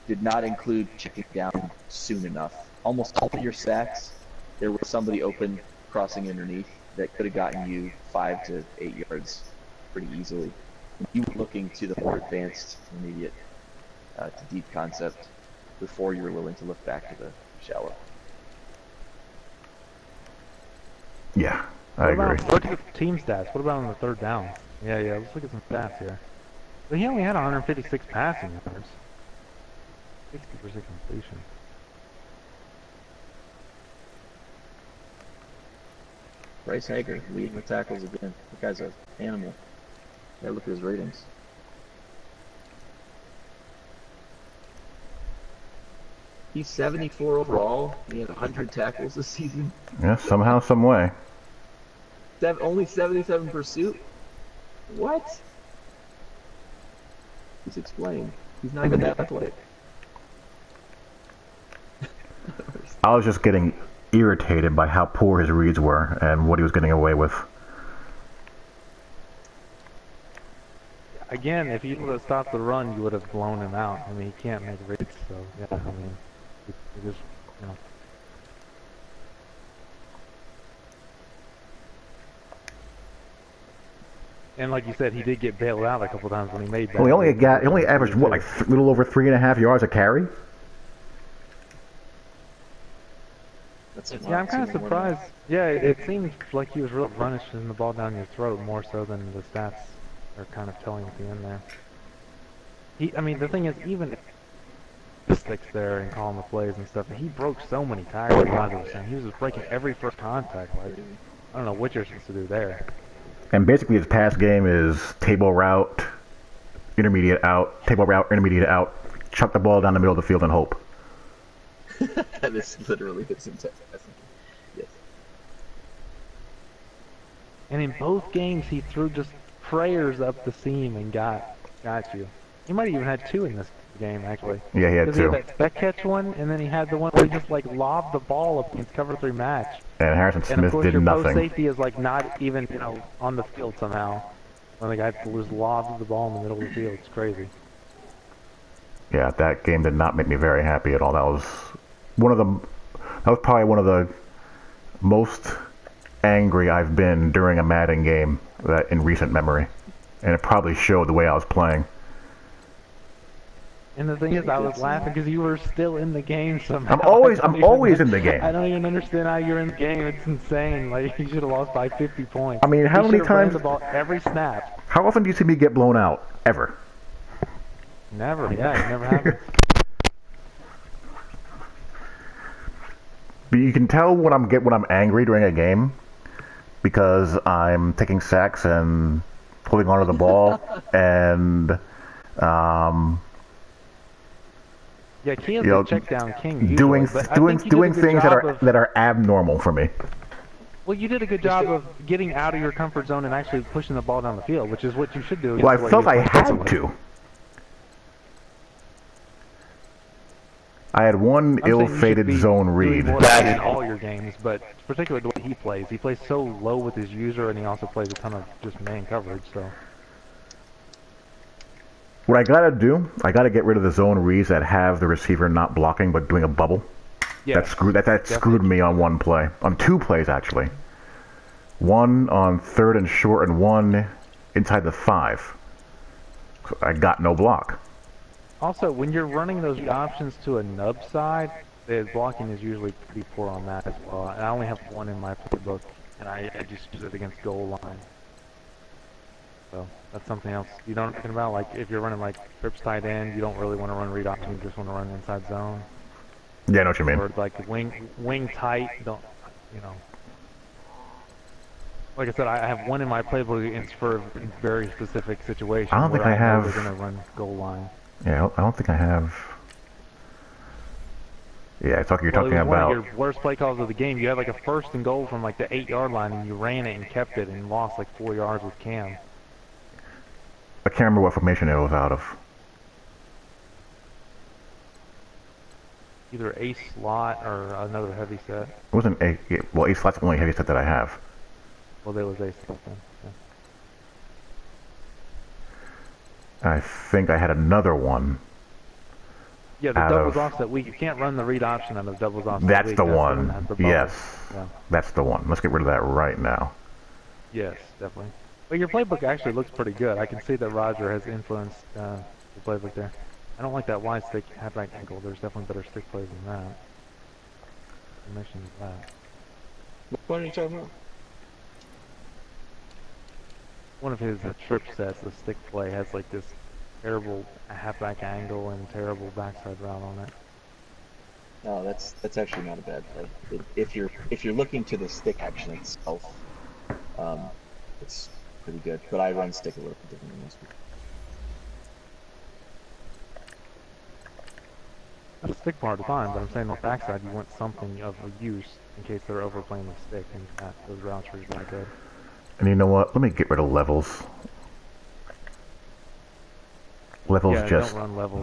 did not include checking down soon enough. Almost all of your sacks, there was somebody open crossing underneath that could have gotten you 5 to 8 yards pretty easily. You were looking to the more advanced, intermediate, to deep concept before you were willing to look back to the shallow. Yeah, I agree. Look at the team stats. What about on the third down? Yeah, let's look at some stats here. But he only had 156 passing yards. 60% completion. Bryce Hager leading the tackles again. The guy's an animal. Yeah, look at his ratings. He's 74 overall. He had 100 tackles this season. Yeah, somehow, some way. Only 77 pursuit? What? Please explain. He's not even that athletic. I was just getting irritated by how poor his reads were and what he was getting away with. Again, if you would have stopped the run, you would have blown him out. I mean, he can't make reads, so yeah. I mean, it just, you know. And like you said, he did get bailed out a couple times when he made that. Well, he only averaged what, like a little over 3.5 yards a carry. Yeah, I'm kind of surprised. Yeah, it seemed like he was real punishing the ball down your throat more so than the stats are kind of telling at the end there. I mean, the thing is, even the sticks there and calling the plays and stuff. And he broke so many tackles. Roger was saying he was just breaking every first contact. Like, I don't know what you're supposed to do there. And basically his pass game is table route, intermediate out, table route, intermediate out, chuck the ball down the middle of the field and hope. That is literally his intent. Yes. And in both games, he threw just prayers up the seam and got you. He might have even had 2 in this game, actually. Yeah, he had 2. He had that spec catch one, and then he had the one where he just like lobbed the ball up against cover 3 match. And Harrison And of Smith course, did your post nothing. safety is like not even on the field somehow. When the guy just lobs the ball in the middle of the field, it's crazy. Yeah, that game did not make me very happy at all. That was probably one of the most angry I've been during a Madden game in recent memory, and it probably showed the way I was playing. And the thing is, I was laughing because you were still in the game somehow. I'm always in the game. I don't even understand how you're in the game. It's insane. Like, you should have lost by 50 points. I mean, how many times? The ball every snap. How often do you see me get blown out? Ever? Never. Yeah, it never happens. But you can tell when I'm angry during a game because I'm taking sacks and holding onto the ball and yeah, Keane's the check down king. Usually, doing things that are abnormal for me. Well, you did a good job of getting out of your comfort zone and actually pushing the ball down the field, which is what you should do. Well, I felt I had to. I had one ill-fated zone read. That in all your games, but particularly the way he plays. He plays so low with his user, and he also plays a ton of just man coverage. So what I gotta do, I gotta get rid of the zone reads that have the receiver not blocking but doing a bubble. yeah, That screwed me on one play, on 2 plays actually. One on 3rd and short, and one inside the 5. So I got no block. Also, when you're running those options to a nub side, the blocking is usually pretty poor on that as well. And I only have one in my playbook, and I just use it against goal line. So that's something else. You know what I'm talking about? Like, if you're running like trips tight end, you don't really want to run read option. You just want to run inside zone. Yeah, I know what you mean. Or like wing tight. Don't, you know. Like I said, I have one in my playbook, and it's for a very specific situation. I don't think I have. They're gonna run goal line. Yeah, I don't think I have. Yeah, you're talking about. One of your worst play calls of the game. You had like a 1st and goal from like the 8-yard line, and you ran it and kept it, and lost like 4 yards with Cam. I can't remember what formation it was out of. Either a slot or another heavy set. It wasn't a. Well, a slot's the only heavy set that I have. Well, there was a slot then. I think I had another one. Yeah, the doubles offset week. You can't run the read option on the doubles offset That's week. the one. Yes. Yeah. That's the one. Let's get rid of that right now. Yes, definitely. But your playbook actually looks pretty good. I can see that Roger has influenced the playbook there. I don't like that wide stick halfback ankle. There's definitely better stick plays than that. I mentioned that. What are you talking about? One of his trip sets, the stick play, has like this terrible halfback angle and terrible backside route on it. No, that's actually not a bad play. If you're looking to the stick action itself, it's pretty good. But I run stick a little bit different than most people. The stick part is fine, but I'm saying on the backside you want something of use in case they're overplaying the stick, and those routes are really good. And you know what? Let me get rid of levels. Levels just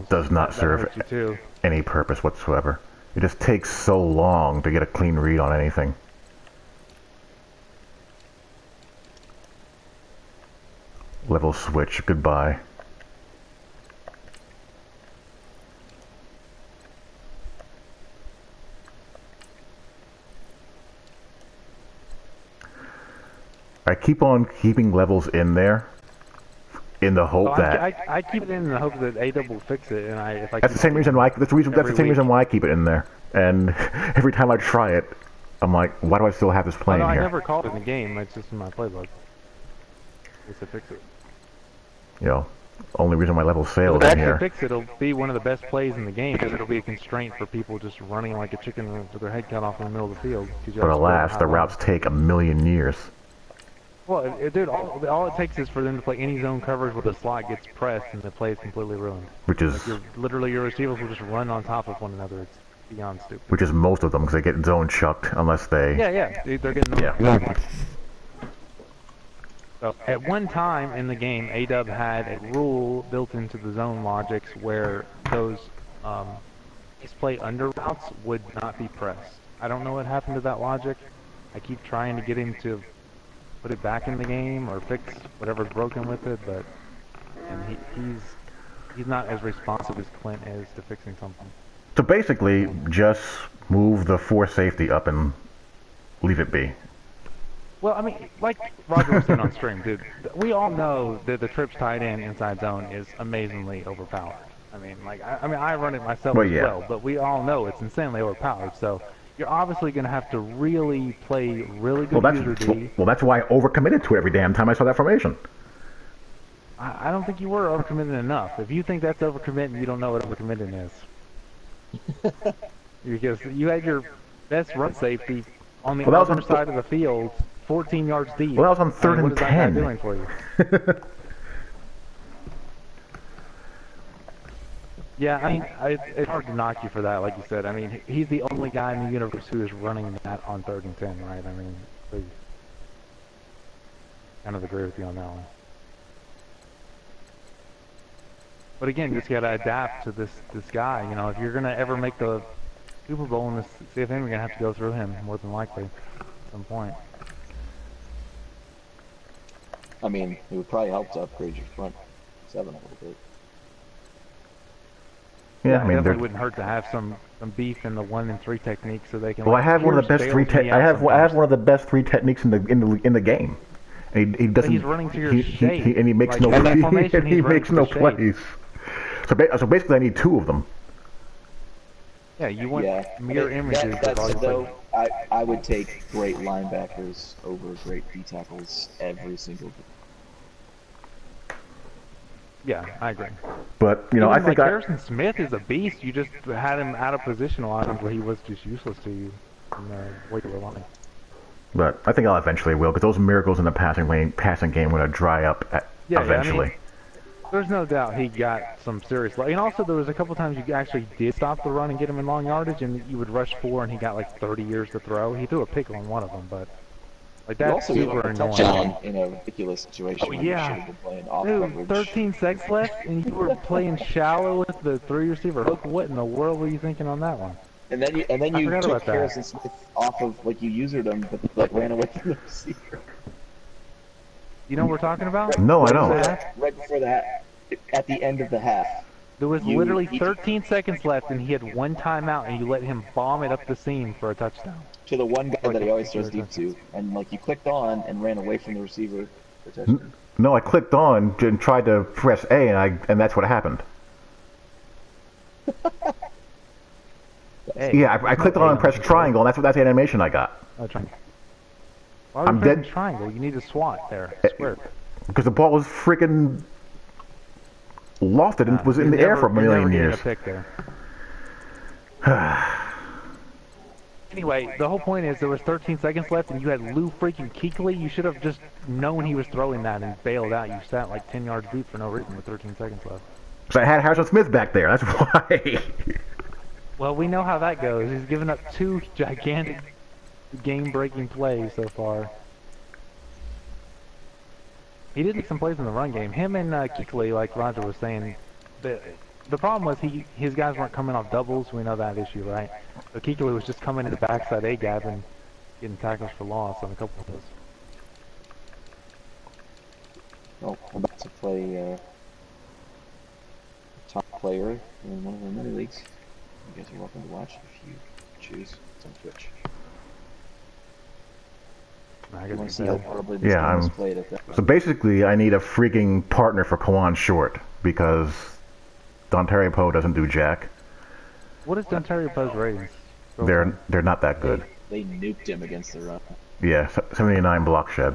does not serve any purpose whatsoever. It just takes so long to get a clean read on anything. Level switch, goodbye. I keep on keeping levels in there, in the hope that I keep it in the hope that A will fix it, and if I that's the same reason why that's the same reason why I keep it in there. And every time I try it, I'm like, why do I still have this playing here? I never called it in the game. It's just in my playbook. Just to fix it. You know, Only reason my level If sailed they in actually here. fix it, it'll be one of the best plays in the game because it'll be a constraint for people just running like a chicken with their head cut off in the middle of the field. But alas, the routes take a million years. Well, dude, all it takes is for them to play any zone coverage where the slot gets pressed and the play is completely ruined. Which is Literally your receivers will just run on top of one another. It's beyond stupid. Which is most of them because they get zone chucked unless they. Yeah, they're getting. Yeah. So at one time in the game, A-Dub had a rule built into the zone logics where those display under routes would not be pressed. I don't know what happened to that logic. I keep trying to get him to put it back in the game or fix whatever's broken with it, but he's not as responsive as Clint is to fixing something. So basically, just move the force safety up and leave it be. Well, I mean, like Roger was saying on stream, dude, we all know that the trips tight end inside zone is amazingly overpowered. I mean, I run it myself as well, but we all know it's insanely overpowered. So you're obviously going to have to really play really good user D. Well, that's why I overcommitted to it every damn time I saw that formation. I don't think you were overcommitting enough. If you think that's overcommitting, you don't know what overcommitting is. Because you had your best run safety on the other side of the field, 14 yards deep. Well, that was on 3rd and 10. What is that guy doing for you? Yeah, I mean, it's hard to knock you for that, like you said. I mean, he's the only guy in the universe who is running that on 3rd and 10, right? I mean, I kind of agree with you on that one. But again, you just got to adapt to this guy. You know, if you're going to ever make the Super Bowl in this CFM, you're going to have to go through him, more than likely, at some point. I mean, it would probably help to upgrade your front 7 a little bit. Yeah, I mean, it definitely wouldn't hurt to have some beef in the 1 and 3 technique, so they can. Well, I have one of the best 3 I have one of the best 3 techniques in the game. And he doesn't. But he's running to your shape, and he makes no. He makes no plays. So basically, I need 2 of them. Yeah, you want mirror images. Though, I would take great linebackers over great D tackles every single game. Yeah, I agree. But you know, I think Harrison Smith is a beast. You just had him out of position a lot of times where he was just useless to you in the way you were running. But I think I'll eventually will, because those miracles in the passing game are going to dry up eventually. I mean, there's no doubt he got some serious luck. And also, there was a couple times you actually did stop the run and get him in long yardage, and you would rush 4, and he got like 30 years to throw. He threw a pick on one of them, but like that's super annoying. In a ridiculous situation. Oh yeah, dude, 13 seconds left, and you were playing shallow with the 3 receiver hook. What in the world were you thinking on that one? And then you took Harrison Smith off of, like, you usered him, but like ran away from the receiver. You know what we're talking about? No, I don't. Right before that, at the end of the half. There was literally 13 seconds left, and he had 1 timeout, and you let him bomb it up the seam for a touchdown. To the one guy that he always throws deep to, and like you clicked on and ran away from the receiver for touchdown. No, I clicked on and tried to press A, and that's what happened. Yeah, I clicked on and pressed triangle, and that's the animation I got. Oh, triangle. Why would you press triangle? You need to swat there. Square. Because the ball was freaking lofted and was in the air for a million years. A pick there. Anyway, the whole point is there was 13 seconds left, and you had Lou freaking Kuechly. You should have just known he was throwing that and bailed out. You sat like 10 yards deep for no reason with 13 seconds left. So I had Harrison Smith back there. That's why. Well, we know how that goes. He's given up 2 gigantic game-breaking plays so far. He did make some plays in the run game. Him and Kuechly, like Roger was saying, the problem was his guys weren't coming off doubles. We know that issue, right? So Kuechly was just coming in the backside A-gap and getting tackles for loss on a couple of those. Oh, I'm about to play top player in one of our mini leagues. You guys are welcome to watch if you choose. It's on Twitch. Yeah, so basically I need a freaking partner for Kawan Short, because Dontario Poe doesn't do jack. What is Dontario Poe's ratings? They're not that good. They nuked him against the run. Yeah, 79 block shed.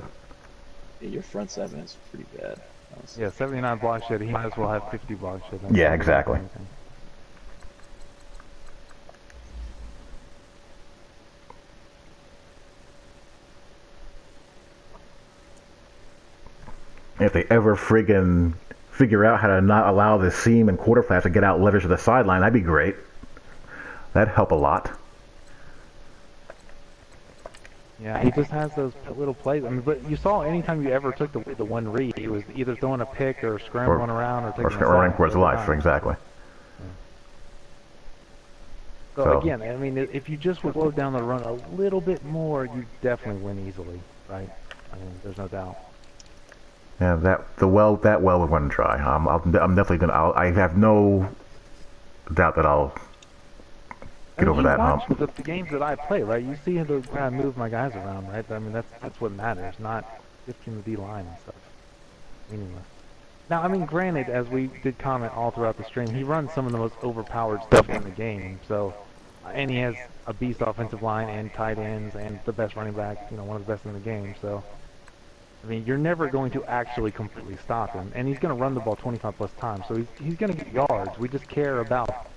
Yeah, your front seven is pretty bad. Honestly. Yeah, 79 block shed. He might as well have 50 block shed. Yeah, exactly. If they ever friggin' figure out how to not allow the seam and quarter flats to get out leverage to the sideline, that'd be great. That'd help a lot. Yeah, he just has those little plays. I mean, but you saw anytime you ever took the one read, he was either throwing a pick or scrambling around or taking a running sack for his every life, time. exactly. So So- again, I mean, if you just would slow down the run a little bit more, you definitely win easily, right? I mean, there's no doubt. Yeah, that well we're going to try. I'm definitely going to. I have no doubt that I'll get over that hump. You watch the games that I play, right? You see the way I move my guys around, right? I mean, that's what matters, not shifting the D line and stuff. Meaningless. Now, I mean, granted, as we did comment all throughout the stream, he runs some of the most overpowered stuff in the game. So, and he has a beast offensive line and tight ends and the best running back, you know, one of the best in the game. So, I mean, you're never going to actually completely stop him, and he's going to run the ball 25 plus times. So he's going to get yards. We just care about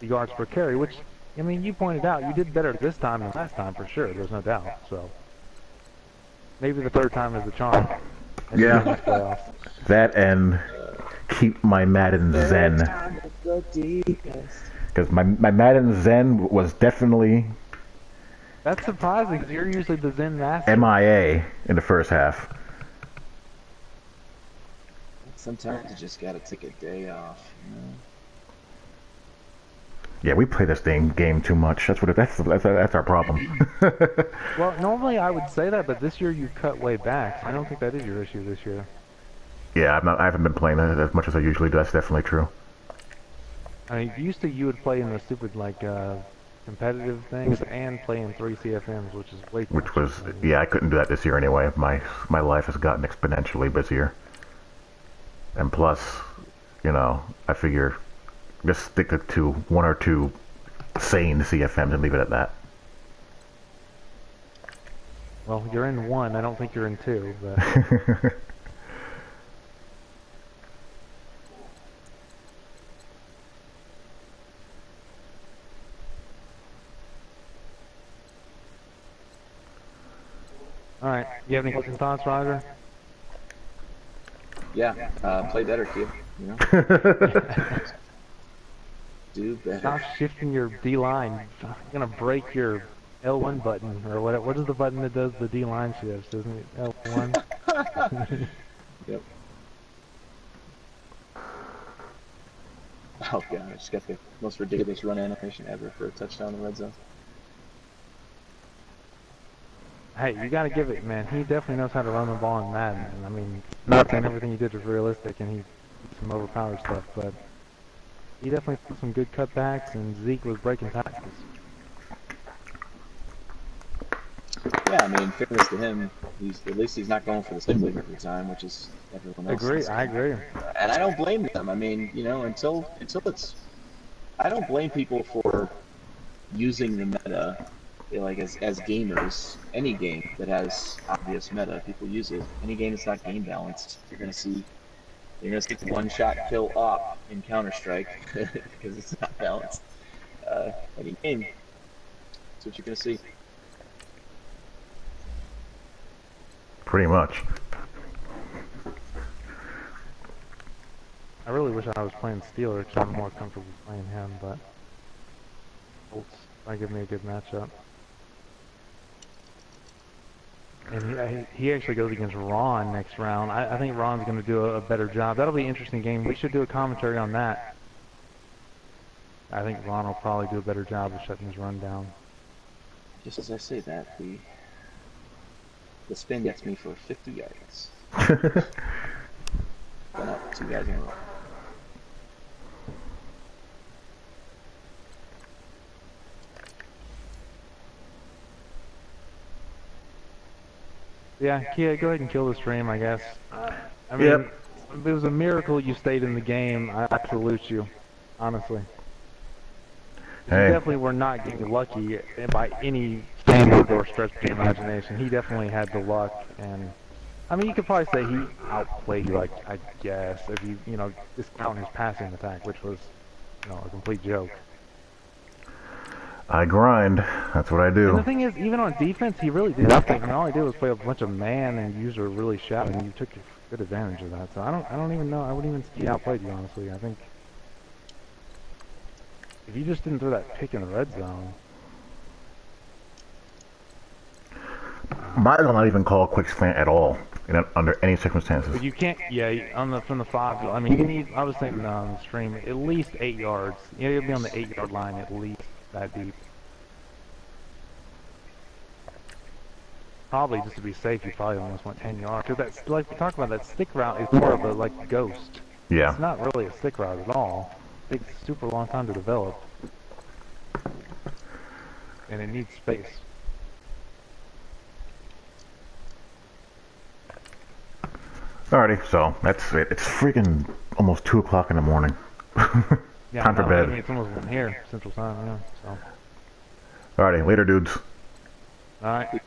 the yards per carry, which, I mean, you pointed out you did better this time than last time for sure. There's no doubt. So maybe the third time is the charm. Yeah. That and keep my Madden zen. Because my Madden zen was definitely That's surprising because you're usually the Zen master. MIA in the first half. Sometimes you just gotta take a day off, you know? Yeah, we play this game too much. That's our problem. Well, normally I would say that, but this year you cut way back. I don't think that is your issue this year. Yeah, I haven't been playing it as much as I usually do. That's definitely true. I mean, used to you would play in the stupid like competitive things and play in 3 CFMs, which is way too much. Which was, yeah, I couldn't do that this year anyway. My life has gotten exponentially busier. And plus, you know, I figure just stick to 1 or 2 sane CFMs and leave it at that. Well, you're in 1. I don't think you're in 2, but all right. You have any closing thoughts, Roger? Yeah, play better, kid. You know? Do better. Stop shifting your D line. You're gonna break your L1 button or whatever. What is the button that does the D line shifts? Isn't it L1? Yep. Oh god, I just got the most ridiculous run animation ever for a touchdown in the red zone. Hey, you gotta give it, man. He definitely knows how to run the ball in Madden. And I mean, not saying everything he did was realistic and he did some overpowered stuff, but he definitely put some good cutbacks and Zeke was breaking tackles. Yeah, I mean, in fairness to him, at least he's not going for the stick league every time, which is everyone else. I agree. And I don't blame them. I mean, you know, until it's, I don't blame people for using the meta, like as gamers. Any game that has obvious meta, people use it. Any game that's not game balanced, you're gonna see one-shot kill op in Counter-Strike because it's not balanced. Any game, that's what you're gonna see. Pretty much. I really wish I was playing Steeler because I'm more comfortable playing him, but Colts might give me a good matchup. And he actually goes against Ron next round. I think Ron's going to do a better job. That'll be an interesting game. We should do a commentary on that. I think Ron will probably do a better job of shutting his run down. Just as I say that, the spin gets me for 50 yards. Went up 2 guys in a row. Yeah, Kia, go ahead and kill the stream, I guess. I mean, Yep. It was a miracle you stayed in the game. I salute you, honestly. Hey. You definitely were not getting lucky by any standard or stretch of the imagination. He definitely had the luck, and I mean, you could probably say he outplayed you, like, I guess, if you know, discount his passing attack, which was, a complete joke. I grind. That's what I do. And the thing is, even on defense, he really did nothing. I mean, all he did was play a bunch of man and use a really shallow, and you took good advantage of that. So I don't even know. I wouldn't even see he outplayed you, honestly. I think if you just didn't throw that pick in the red zone. Might as well not even call a quick slant at all, under any circumstances. But you can't, from the 5. I mean, you need. I was thinking on the stream, at least 8 yards. Yeah, you'll be on the 8-yard line at least that deep. Probably just to be safe, you probably almost went 10 yards. Because that's like we talked about, that stick route is more of a like ghost. Yeah. It's not really a stick route at all. It takes a super long time to develop, and it needs space. Alrighty, so that's it. It's freaking almost 2 o'clock in the morning. Yeah, Time for bed. I mean, it's almost here, Central Time. Yeah. So. Alrighty, later, dudes. All right.